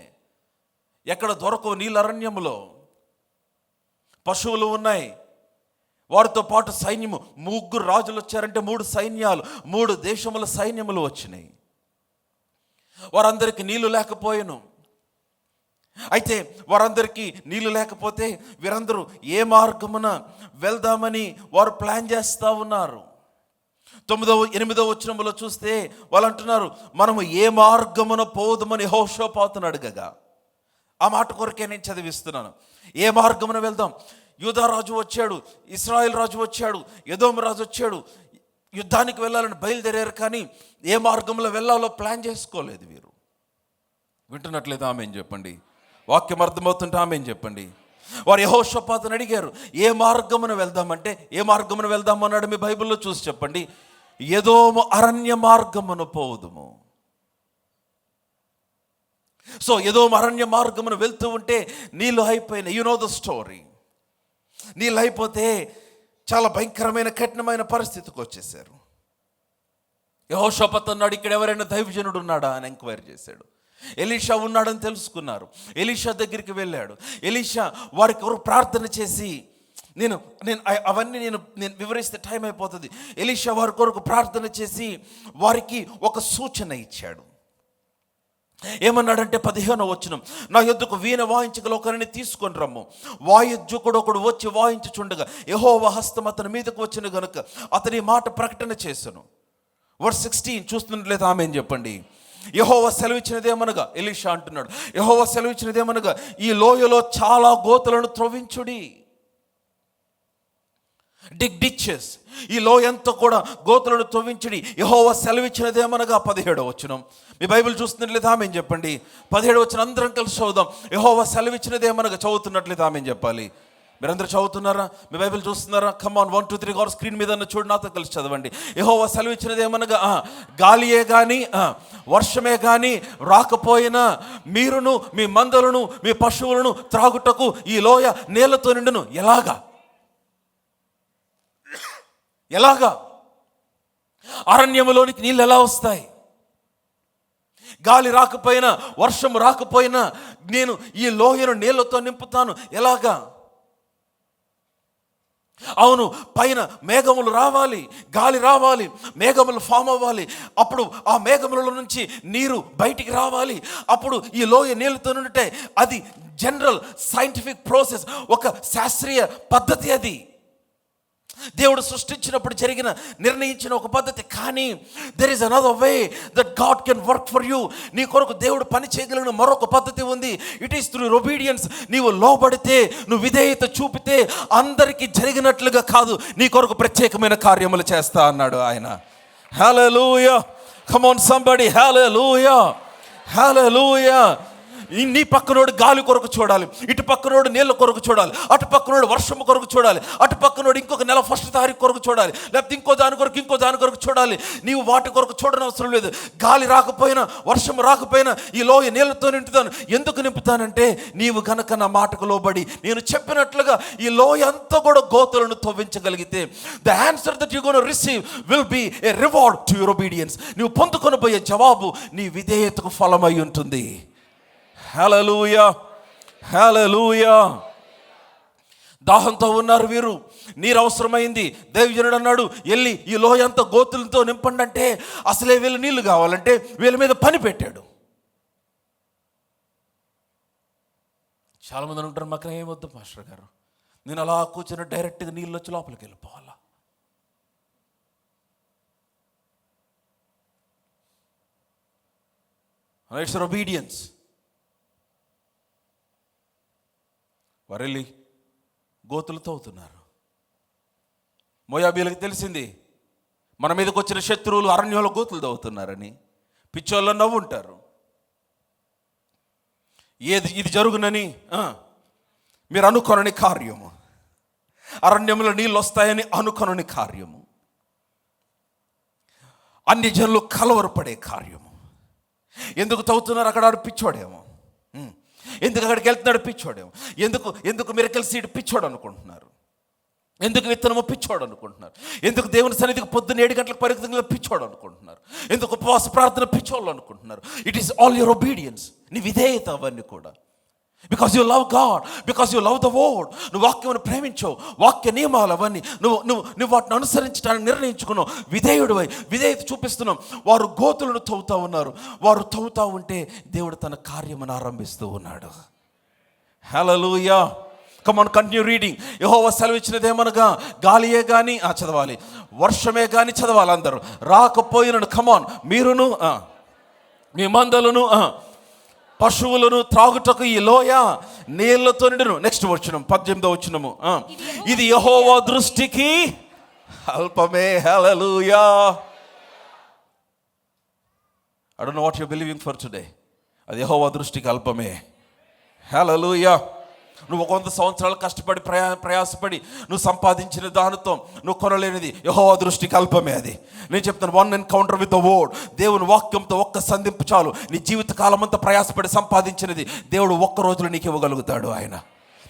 ఎక్కడ దొరకవు నీళ్ళు అరణ్యములో. పశువులు ఉన్నాయి, వారితో పాటు సైన్యము. 3 రాజులు వచ్చారంటే 3 సైన్యాలు, 3 దేశముల సైన్యములు వచ్చినాయి. వారందరికీ నీళ్లు లేకపోయాను. అయితే వారందరికీ నీళ్లు లేకపోతే వీరందరూ ఏ మార్గమున వెళ్దామని వారు ప్లాన్ చేస్తూ ఉన్నారు. 8వ వచనంలో చూస్తే వాళ్ళు అంటున్నారు, మనము ఏ మార్గమున పోదుమని యెహోషాపాతును అడగగా. ఆ మాట కొరకే నేను చదివిస్తున్నాను. ఏ మార్గమున వెళ్దాం? యూదారాజు వచ్చాడు, ఇశ్రాయేల్ రాజు వచ్చాడు, ఎదోము రాజు వచ్చాడు. యుద్ధానికి వెళ్ళాలని బయలుదేరారు, కానీ ఏ మార్గంలో వెళ్ళాలో ప్లాన్ చేసుకోలేదు వీరు. వింటున్నట్లేదు ఆమేన్ చెప్పండి. వాక్యం అర్థమవుతుంటే ఆమేన్ చెప్పండి. వారు యెహోషాపాతును అడిగారు, ఏ మార్గమున వెళ్దామంటే ఏ మార్గమున వెళ్దామన్నాడు మీ బైబిల్లో చూసి చెప్పండి. ఎదోము అరణ్య మార్గమున పోదుము. సో ఎదోము అరణ్య మార్గమున వెళ్తూ ఉంటే నీళ్ళు అయిపోయినాయి. You know the story. నీళ్ళు అయిపోతే చాలా భయంకరమైన కఠినమైన పరిస్థితికి వచ్చేసారు. యెహోషాపాతు అన్నాడు, ఇక్కడ ఎవరైనా దైవజనుడు ఉన్నాడా అని ఎంక్వైరీ చేశాడు. ఎలీషా ఉన్నాడని తెలుసుకున్నారు. ఎలీషా దగ్గరికి వెళ్ళాడు. ఎలీషా వారికి ఎవరు ప్రార్థన చేసి, నేను అవన్నీ నేను వివరిస్తే టైం అయిపోతుంది. ఎలీషా వారి కొరకు ప్రార్థన చేసి వారికి ఒక సూచన ఇచ్చాడు. ఏమన్నాడంటే 15వ వచనం, నా యొద్దకు వీణ వాయించగల ఒకరిని తీసుకొని రమ్ము. వాయిద్యుకుడు ఒకడు వచ్చి వాయించుచుండగా యెహోవా హస్తం అతని మీదకు వచ్చిన గనుక అతని మాట ప్రకటన చేశాను. వర్స్ 16 చూస్తున్నట్లయితే ఆమేన్ చెప్పండి. యెహోవా సెలవిచ్చినదేమనగా, ఎలీషా అంటున్నాడు, యెహోవా సెలవిచ్చినదేమనగా ఈ లోయలో చాలా గోతులను త్రవ్వించుడి. డిగ్ డిచెస్, ఈ లోయంతా కూడా గోతులను త్రవ్వించుడి. యెహోవా సెలవిచ్చినదేమనగా 17వ వచనం. మీ బైబిల్ చూస్తున్నట్లయితే ఆమేన్ చెప్పండి. 17వ వచనం అందరం కలిసి చదువుదాం. యెహోవా సెలవిచ్చినదేమనగా, చదువుతున్నట్లయితే ఆమేన్ చెప్పాలి. మీరందరూ చదువుతున్నారా? మీ బైబిల్ చూస్తున్నారా? కమాన్ 1 2 3 గారు స్క్రీన్ మీద చూడు, నాతో కలిసి చదవండి. యెహోవా సెలవిచ్చినది ఏమనగా, గాలియే గాని వర్షమే గాని రాకపోయినా మీరును మీ మందలను మీ పశువులను త్రాగుటకు ఈ లోయ నీళ్లతో నిండును. ఎలాగా అరణ్యములోనికి నీళ్ళు ఎలా వస్తాయి? గాలి రాకపోయినా వర్షం రాకపోయినా నేను ఈ లోయను నీళ్లతో నింపుతాను. ఎలాగా? అవును, పైన మేఘములు రావాలి, గాలి రావాలి, మేఘములు ఫామ్ అవ్వాలి. అప్పుడు ఆ మేఘముల నుంచి నీరు బయటికి రావాలి. అప్పుడు ఈ లోయ నీళ్ళతో ఉంటే అది జనరల్ సైంటిఫిక్ ప్రాసెస్, ఒక శాస్త్రీయ పద్ధతి. అది దేవుడు సృష్టించినప్పుడు జరిగిన నిర్ణయించిన ఒక పద్ధతి. కానీ there is another way that God can work for you. నీ కొరకు దేవుడు పని చేయగలిగిన మరొక పద్ధతి ఉంది. It is through obedience. నీవు లోబడితే, నువ్వు విధేయత చూపితే అందరికీ జరిగినట్లుగా కాదు, నీ కొరకు ప్రత్యేకమైన కార్యములు చేస్తా అన్నాడు ఆయన. హల్లెలూయా, కమ్ ఆన్ సంబడీ, హల్లెలూయా, హల్లెలూయా. నీ పక్కనోడు గాలి కొరకు చూడాలి, ఇటు పక్కనోడు నీళ్ళ కొరకు చూడాలి, అటు పక్కనోడు వర్షం కొరకు చూడాలి, అటు పక్కనోడు ఇంకొక నెల 1వ తారీఖు కొరకు చూడాలి, లేకపోతే ఇంకో దాని కొరకు చూడాలి. నీవు వాటి కొరకు చూడడం అవసరం లేదు. గాలి రాకపోయినా వర్షం రాకపోయినా ఈ లోయ నీళ్ళతో నింపుతాను. ఎందుకు నింపుతానంటే, నీవు కనుక నా మాటకు లోబడి నేను చెప్పినట్లుగా ఈ లోయ అంతా కూడా గోతులను తవ్వించగలిగితే, the answer that you gonna receive will be a reward to your obedience. నీవు పొందుకొని పోయే జవాబు నీ విధేయతకు ఫలమై ఉంటుంది. హల్లెలూయా, హల్లెలూయా. దాహంతో ఉన్నారు వీరు, నీరు అవసరమైంది. దైవజనుడు అన్నాడు, వెళ్ళి ఈ లోయంతా గోతులతో నింపండి అంటే, అసలే వీళ్ళు నీళ్లు కావాలంటే వీళ్ళ మీద పని పెట్టాడు. చాలామంది ఉంటారు, మాకు ఏమొద్దు మాస్టర్ గారు, నేను అలా కూర్చొని డైరెక్ట్గా నీళ్ళు వచ్చి లోపలికి వెళ్ళిపోవాలా. It's obedience. వరెళ్ళి గోతులు తవ్వుతున్నారు. మోయాబీలకు తెలిసింది మన మీదకి వచ్చిన శత్రువులు అరణ్యంలో గోతులు తవ్వుతున్నారని. పిచ్చోళ్ళ నవ్వుంటారు. ఇది జరుగునని మీరు అనుకొనని కార్యము, అరణ్యంలో నీళ్ళు వస్తాయని అనుకొనని కార్యము, అన్ని జనులు కలవరపడే కార్యము. ఎందుకు తవ్వుతున్నారు? అక్కడ పిచ్చోడేమో, ఎందుకు అక్కడికి వెళ్తున్నాడు పిచ్చోడేమో, ఎందుకు మిరకల్ సీడ్ పిచ్చోడు అనుకుంటున్నారు, ఎందుకు విత్తనము పిచ్చోడు అనుకుంటున్నారు, ఎందుకు దేవుని సన్నిధికి పొద్దున్న 7 గంటలకు పరిగెత్తుగా పిచ్చోడు అనుకుంటున్నారు, ఎందుకు ఉపవాస ప్రార్థన పిచ్చోళ్ళు అనుకుంటున్నారు. It is all your obedience, నీ విధేయత. అవన్నీ కూడా because you love God, because you love the word. నువ్వు వాక్యమును ప్రేమించావు, వాక్య నియమాలు అవన్నీ నువ్వు వాటిని అనుసరించడానికి నిర్ణయించుకున్నావు. విధేయత చూపిస్తున్నావు. వారు గోతులను తవ్వుతూ ఉన్నారు. వారు తవ్వుతూ ఉంటే దేవుడు తన కార్యమును ఆరంభిస్తూ ఉన్నాడు. Hallelujah. Come on, continue reading. యెహోవా సెలవిచ్చినదేమనగా, గాలియే గాని చదవాలి, వర్షమే గాని చదవాలి అందరూ, రాకపోయినను, కమాన్, మీరును మీ మందలను పశువులను త్రాగుటకు ఈ లోయ నీళ్లతో నిండును. నెక్స్ట్ వచనం 18వ వచనము. ఇది యెహోవా దృష్టికి అల్పమే. హల్లెలూయా. I don't know what you're believing for today. అది యెహోవా దృష్టికి అల్పమే. హల్లెలూయా. నువ్వు 100 సంవత్సరాలు కష్టపడి ప్రయాసపడి నువ్వు సంపాదించిన దానితో నువ్వు కొనలేనిది యెహోవా దృష్టికి అల్పమే. అది నేను చెప్తాను, 1 ఎన్కౌంటర్ విత్ ద వర్డ్. దేవుని వాక్యంతో ఒక్క సంధింపు చాలు. నీ జీవిత కాలం అంతా ప్రయాసపడి సంపాదించినది దేవుడు ఒక్క రోజులో నీకు ఇవ్వగలుగుతాడు. ఆయన,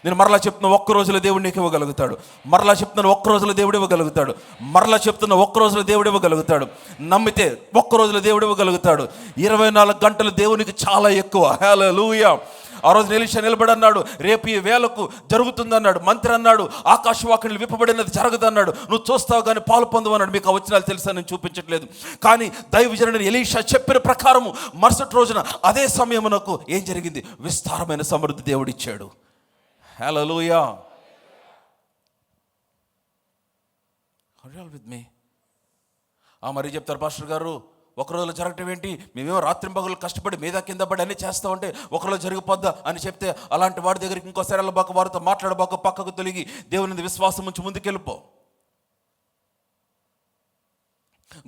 నేను మరలా చెప్తున్నా, ఒక్క రోజులో దేవుడు నీకు ఇవ్వగలుగుతాడు. మరలా చెప్తున్నాను, ఒక్క రోజులో దేవుడు ఇవ్వగలుగుతాడు. మరలా చెప్తున్నా, ఒక్క రోజులో దేవుడు ఇవ్వగలుగుతాడు. నమ్మితే ఒక్క రోజులో దేవుడు ఇవ్వగలుగుతాడు. 24 గంటలు దేవునికి చాలా ఎక్కువ. హల్లెలూయా. ఆ రోజు ఎలీషా నిలబడి అన్నాడు, రేపు ఈ వేళకు జరుగుతుందన్నాడు. మంత్రి అన్నాడు, ఆకాశవాకులు విప్పబడినది జరగదన్నాడు. నువ్వు చూస్తావు కానీ పాలు పొందవన్నాడు. మీకు ఆ వచనాలు తెలుసా, నేను చూపించట్లేదు. కానీ దైవజనుడు ఎలీషా చెప్పిన ప్రకారము మరుసటి రోజున అదే సమయమునకు ఏం జరిగింది? విస్తారమైన సమృద్ధి దేవుడిచ్చాడు. హల్లెలూయా. ఆర్ యు ఆల్ విత్ మీ? మరి చెప్తారు, పాస్టర్ గారు ఒకరోజులో జరగటం ఏంటి, మేమేమో రాత్రింపగలు కష్టపడి మీద కింద పడి అన్నీ చేస్తూ ఉంటే ఒకరోజు జరిగిపోద్దా అని చెప్తే, అలాంటి వాడి దగ్గరికి ఇంకోసారి వెళ్ళబాక, వారితో మాట్లాడబాక, పక్కకు తొలగి దేవుని విశ్వాసం ఉంచి ముందుకెళ్ళిపో.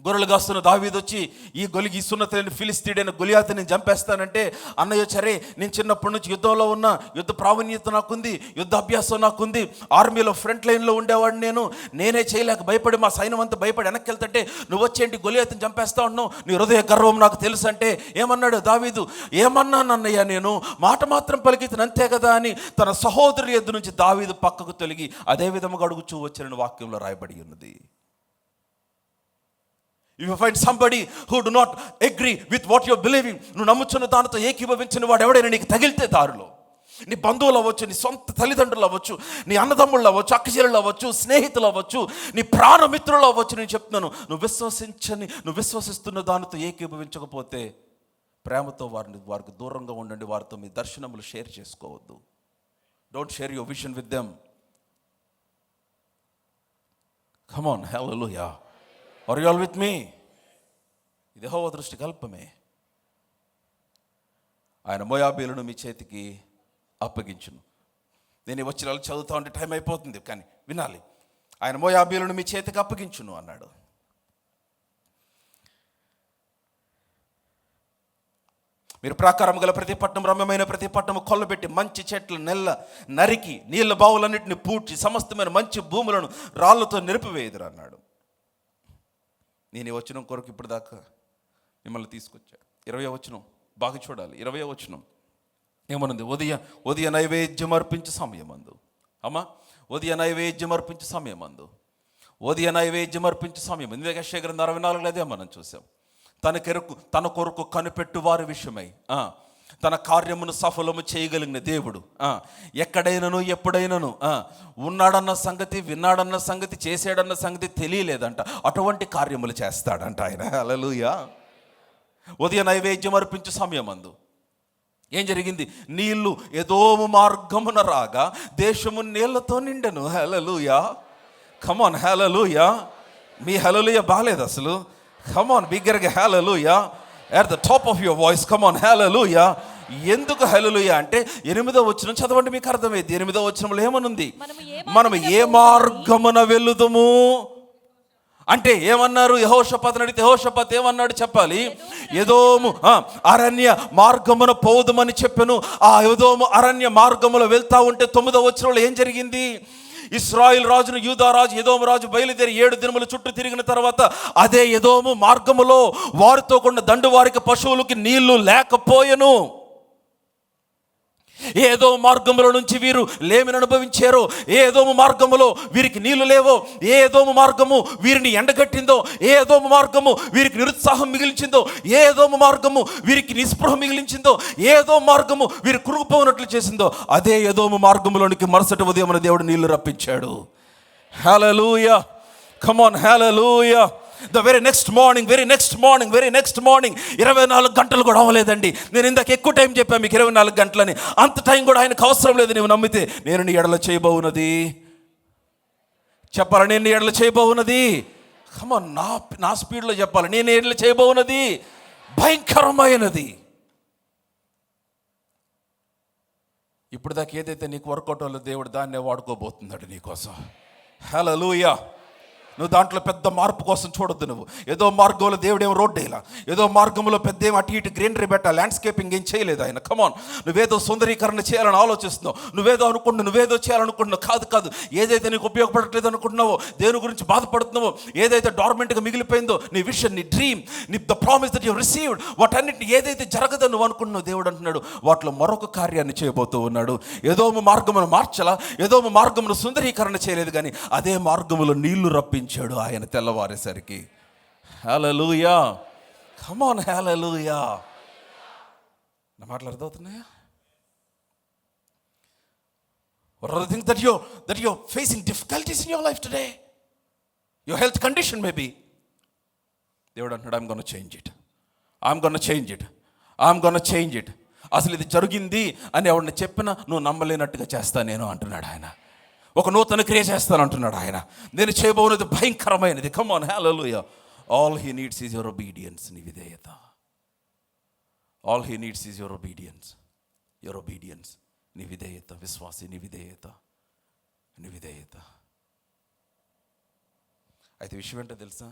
గొర్రెలు కాస్తున్న దావీదు వచ్చి ఈ సున్నతైన ఫిలిస్తీయుడైన గొలియాతుని చంపేస్తానంటే, అన్నయ్య సరే, నేను చిన్నప్పటి నుంచి యుద్ధంలో ఉన్న, యుద్ధ ప్రావీణ్యత నాకుంది, యుద్ధ అభ్యాసం నాకుంది, ఆర్మీలో ఫ్రంట్ లైన్లో ఉండేవాడిని, నేనే చేయలేక భయపడి మా సైన్యం అంతా భయపడి వెనక్కి వెళ్తుంటే నువ్వు వచ్చేంటి గొలియాతుని చంపేస్తా ఉన్నావు, నీ హృదయ గర్వం నాకు తెలుసు అంటే ఏమన్నాడు దావీదు? ఏమన్నాను అన్నయ్య, నేను మాట మాత్రం పలికితే అంతే కదా అని తన సహోదరుల ఎద్దు నుంచి దావీదు పక్కకు తొలగి అదే విధముగా అడుగుచూ వచ్చిన వాక్యంలో రాయబడి ఉన్నది. If you find somebody who do not agree with what you're believing, నువ్వు నమ్ముచున్న దానితో ఏకీభవించిన వాడు ఎవడైనా నీకు తగిలితే దారిలో, నీ బంధువులు అవ్వచ్చు, నీ సొంత తల్లిదండ్రులు అవ్వచ్చు, నీ అన్నదమ్ముళ్ళు అవ్వచ్చు, అక్కచెల్లెళ్ళు అవ్వచ్చు, స్నేహితులు అవ్వచ్చు, నీ ప్రాణమిత్రులు అవ్వచ్చు, నేను చెప్తున్నాను, నువ్వు విశ్వసిస్తున్న దానితో ఏకీభవించకపోతే ప్రేమతో వారికి దూరంగా ఉండండి. వారితో మీ దర్శనములు షేర్ చేసుకోవద్దు. Don't share your vision with them. Come on, hallelujah. Are you all with me? ఇది యెహోవా దృష్టికి అల్పమే. ఆయన మోయాబీలను మీ చేతికి అప్పగించును. నేను ఈ వచనాలు చదువుతా ఉంటే టైం అయిపోతుంది, కానీ వినాలి. ఆయన మోయాబీలను మీ చేతికి అప్పగించును అన్నాడు. మీరు ప్రాకారం గల ప్రతి పట్టణం, రమ్యమైన ప్రతి పట్టణము కొల్లబెట్టి మంచి చెట్లు నరికి నీళ్ళ బావులన్నింటినీ పూడ్చి సమస్తమైన మంచి భూములను రాళ్లతో నిలిపివేయుదురు అన్నాడు. నేను ఈ వచనం కొరకు ఇప్పుడు దాకా మిమ్మల్ని తీసుకొచ్చాను. 20వ వచనం బాగా చూడాలి. 20వ వచనం ఏమనుంది? ఉదయ నైవేద్యం అర్పించే సమయమందు. ఉదయ నైవేద్యం అర్పించే సమయమందు. ఉదయ నైవేద్యం అర్పించే సమయం. ఇందుకే యెషయా గ్రంథం 64 అదే మనం చూసాం. తన కొరకు కనిపెట్టు వారి విషయమై తన కార్యమును సఫలము చేయగలిగిన దేవుడు ఎక్కడైనాను ఎప్పుడైనాను ఉన్నాడన్న సంగతి, విన్నాడన్న సంగతి, చేసాడన్న సంగతి తెలియలేదంట. అటువంటి కార్యములు చేస్తాడంట ఆయన. హల్లెలూయా. ఉదయ నైవేద్యం అర్పించే సమయమందు ఏం జరిగింది? నీళ్లు ఎదోము మార్గమున రాగా దేశము నీళ్లతో నిండెను. హల్లెలూయా. కమాన్, హల్లెలూయా. మీ హల్లెలూయా బాలేదు అసలు. కమాన్, బిగ్గరగా హల్లెలూయా at the top of your voice. come on, hallelujah. ఎందుకు హల్లెలూయా అంటే 8వ వచనం చదవండి, మీకు అర్థమైంది. 8వ వచనంలో ఏమనుంది? మనము ఏ మార్గమున వెళ్ళుదుము అంటే ఏమన్నారు? యెహోషాపాతుని అడిగితే యెహోషాపాతు ఏమన్నాడు చెప్పాలి? ఎదోము అరణ్య మార్గమున పోదుమని చెప్పెను. ఆ ఎదోము అరణ్య మార్గములో వెళ్తా ఉంటే 9వ వచనంలో ఏం జరిగింది? ఇశ్రాయేలు రాజును యూదా రాజు ఎదోము రాజు బయలుదేరి 7 దినములు చుట్టూ తిరిగిన తర్వాత అదే ఎదోము మార్గములో వారితో కొన్న దండు వారికి పశువులకి నీళ్లు లేకపోయెను. ఏదో మార్గములో నుంచి వీరు లేమిని అనుభవించారో, ఏదో మార్గములో వీరికి నీళ్లు లేవో, ఏదో మార్గము వీరిని ఎండగట్టిందో, ఏదో మార్గము వీరికి నిరుత్సాహం మిగిలించిందో, ఏదో మార్గము వీరికి నిస్పృహ మిగిలించిందో, ఏదో మార్గము వీరి కురుగుపోనట్లు చేసిందో, అదే ఏదో మార్గములోనికి మరుసటి ఉదయం దేవుడు నీళ్లు రప్పించాడు. Hallelujah. Come on, hallelujah. The very next morning 24 గంటలు కూడా అవ్వలేదండి. నేను ఇందాక ఎక్కువ టైం చెప్పాను మీకు, 24 గంటలని. అంత టైం కూడా ఆయనకు అవసరం లేదు. నీవు నమ్మితే నేను నీ ఎడల చేయబోవున్నది చెప్పాలి. నేను నీ ఎడల చేయబోవున్నది, కమాన్, నా స్పీడ్లో చెప్పాలి. నేను ఎడల చేయబోవున్నది భయంకరమైనది. ఇప్పుడు దాకా ఏదైతే నీకు వర్కౌట్ అవ్వలేదు, దేవుడు దాన్నే వాడుకోబోతున్నాడు నీకోసం. హల్లెలూయా. నువ్వు దాంట్లో పెద్ద మార్పు కోసం చూడొద్దు. నువ్వు ఏదో మార్గంలో దేవుడేమో రోడ్డు వేయాల, ఏదో మార్గంలో పెద్ద ఏమో అటు ఇటు గ్రీనరీ పెట్టా, ల్యాండ్స్కేపింగ్ ఏం చేయలేదు ఆయన. కమాన్, నువ్వేదో సుందరీకరణ చేయాలని ఆలోచిస్తున్నావు, నువ్వేదో చేయాలనుకుంటున్నావు. కాదు, ఏదైతే నీకు ఉపయోగపడట్లేదు అనుకుంటున్నావో, దేని గురించి బాధపడుతున్నావో, ఏదైతే డార్మెంట్గా మిగిలిపోయిందో నీ విషన్, నీ dream, the promise that you received, వాటన్నిటిని ఏదైతే జరగదని నువ్వు అనుకుంటున్నావు, దేవుడు అంటున్నాడు వాటిలో మరొక కార్యాన్ని చేయబోతూ ఉన్నాడు. ఏదో మార్గమును మార్చలా, ఏదో మార్గమును సుందరీకరణ చేయలేదు, కానీ అదే మార్గములో నీళ్లు రప్పించాడు ఆయన తెల్లవారేసరికి. హల్లెలూయా. కమ్ ఆన్, హల్లెలూయా. నా మాటలు అర్థమవుతున్నాయా? What are the things that you're facing difficulties in your life today? Your health condition may be. దేవుడు అంటున్నాడు, I'm gonna change it. I'm gonna change it. I'm gonna change it. అసలు ఇది జరిగింది అని ఎవరిని చెప్పినా నువ్వు నమ్మలేనట్టుగా చేస్తాను నేను అంటున్నాడు ఆయన. ఒక నూతన క్రియ చేస్తాను అంటున్నాడు ఆయన. నేను చేయబోయేది భయంకరమైనది. Come on, hallelujah. All he needs is your obedience. నీ విధేయత. All he needs is your obedience. Your obedience. నీ విధేయత. విశ్వాసి, నీ విధేయత. నీ విధేయత. అయితే విషయం ఏంటో తెలుసా?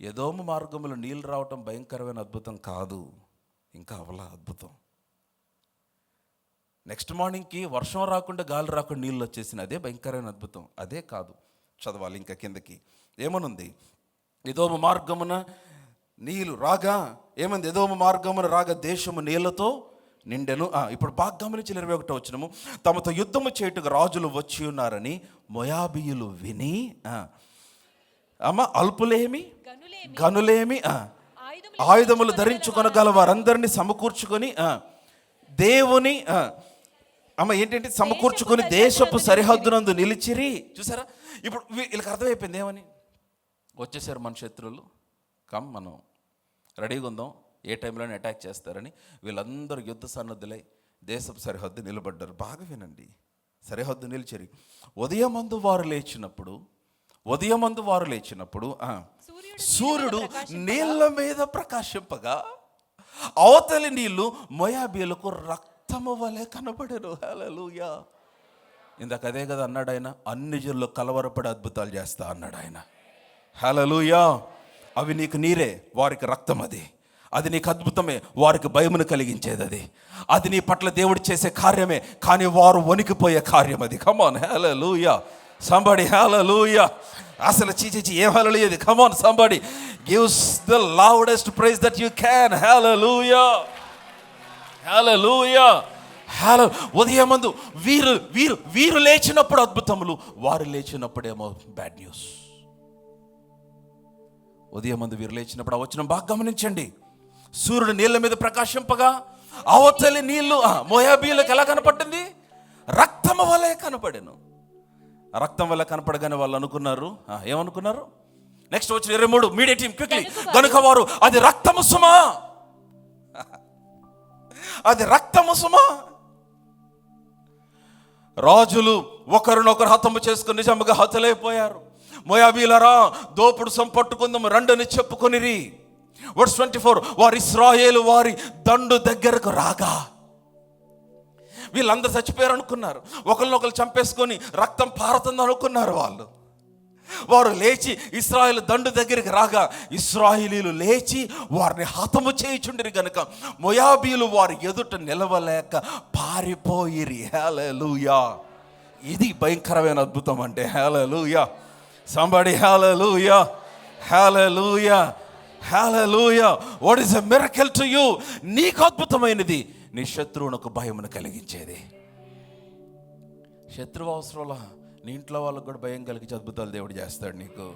ఎదోము మార్గంలో నీళ్ళు రావటం భయంకరమైన అద్భుతం కాదు, ఇంకా అవలా అద్భుతం. నెక్స్ట్ మార్నింగ్కి వర్షం రాకుండా గాలి రాకుండా నీళ్ళు వచ్చేసిన అదే భయంకరమైన అద్భుతం. అదే కాదు, చదవాలి ఇంకా కిందకి. ఏమనుంది? ఎదోము మార్గమున నీళ్ళు రాగా ఏమంది? ఎదోము మార్గమున రాగా దేశము నీళ్లతో నిండెను. ఇప్పుడు బాగా గమనించి 21వ వచనము. తమతో యుద్ధము చేయుటకు రాజులు వచ్చి ఉన్నారని మోయాబీయులు విని అల్పులేమి గనులేమి ఆయుధములు ధరించుకొనగల వారందరినీ సమకూర్చుకొని దేవుని ఏంటంటే సమకూర్చుకొని దేశపు సరిహద్దునందు నిలిచిరి. చూసారా? ఇప్పుడు వీళ్ళకి అర్థమైపోయింది ఏమని. వచ్చేసారు మన శత్రువులు, మనం రెడీగా ఉందాం, ఏ టైంలోనే అటాక్ చేస్తారని. వీళ్ళందరూ యుద్ధ సన్నద్ధులై దేశపు సరిహద్దు నిలబడ్డారు. బాగా వినండి. సరిహద్దు నిలిచిరి. ఉదయమందు వారు లేచినప్పుడు సూర్యుడు నీళ్ళ మీద ప్రకాశింపగా అవతలి నీళ్లు మోయాబీయులకు రక్తము వలె కనబడెను. హల్లెలూయా. ఇందాక అదే కదా అన్నాడు ఆయన, అన్ని జనులు కలవరపడి అద్భుతాలు చేస్తా అన్నాడు ఆయన. హల్లెలూయా. అవి నీకు నీరే, వారికి రక్తం. అది నీకు అద్భుతమే, వారికి భయమును కలిగించేది. అది నీ పట్ల దేవుడు చేసే కార్యమే, కానీ వారు వణికిపోయే కార్యం అది. Come on, hallelujah. Somebody hallelujah. అసలు చీచి ఏం hallelujah. Come on, somebody gives the loudest praise that you can. Hallelujah, hallelujah. ఉదయమందు వీరు లేచినప్పుడు అద్భుతములు, వారు లేచినప్పుడేమో బ్యాడ్ న్యూస్. ఉదయమందు వీరు లేచినప్పుడు ఆ వచనం బాగా గమనించండి. సూర్యుడు నీళ్ళ మీద ప్రకాశింపగా అవతలి నీళ్లు మోయాబీయులకు ఎలా కనపడింది? రక్తము వలె కనపడెను. రక్తం వల్ల కనపడగానే వాళ్ళు అనుకున్నారు, ఏమనుకున్నారు? నెక్స్ట్ వచ్చిన 23 మీడియా టీం క్విక్లీ. గనుక వారు అది రక్తము సుమా, అది రక్తము సుమా. రాజులు ఒకరినొకరు హతము చేసుకుని నిజముగా హతులైపోయారు. మోయాబీయులారా, దోపుడు సంపట్టుకుందాము రండని చెప్పుకొనిరి. వర్స్ 24. వారు ఇశ్రాయేలు వారి దండు దగ్గరకు రాగా, వీళ్ళందరూ చచ్చిపోయారు అనుకున్నారు, ఒకరినొకరు చంపేసుకొని రక్తం పారుతుంది అనుకున్నారు. వారు లేచి ఇశ్రాయేలు దండు దగ్గరికి రాగా ఇశ్రాయేలీలు లేచి వారిని హతము చేయుచుండిరి గనుక మోయాబీయులు వారి ఎదుట నిలవలేక పారిపోయిరి. హల్లెలూయా. ఇది భయంకరమైన అద్భుతం అంటే. Hallelujah. Somebody hallelujah, hallelujah, hallelujah. What is a miracle to you? నీకు అద్భుతమైనది నీ శత్రువునకు భయమును కలిగించేది. శత్రువు అవసరంలా, నీ ఇంట్లో వాళ్ళకు కూడా భయం కలిగించే అద్భుతాలు దేవుడు చేస్తాడు నీకు.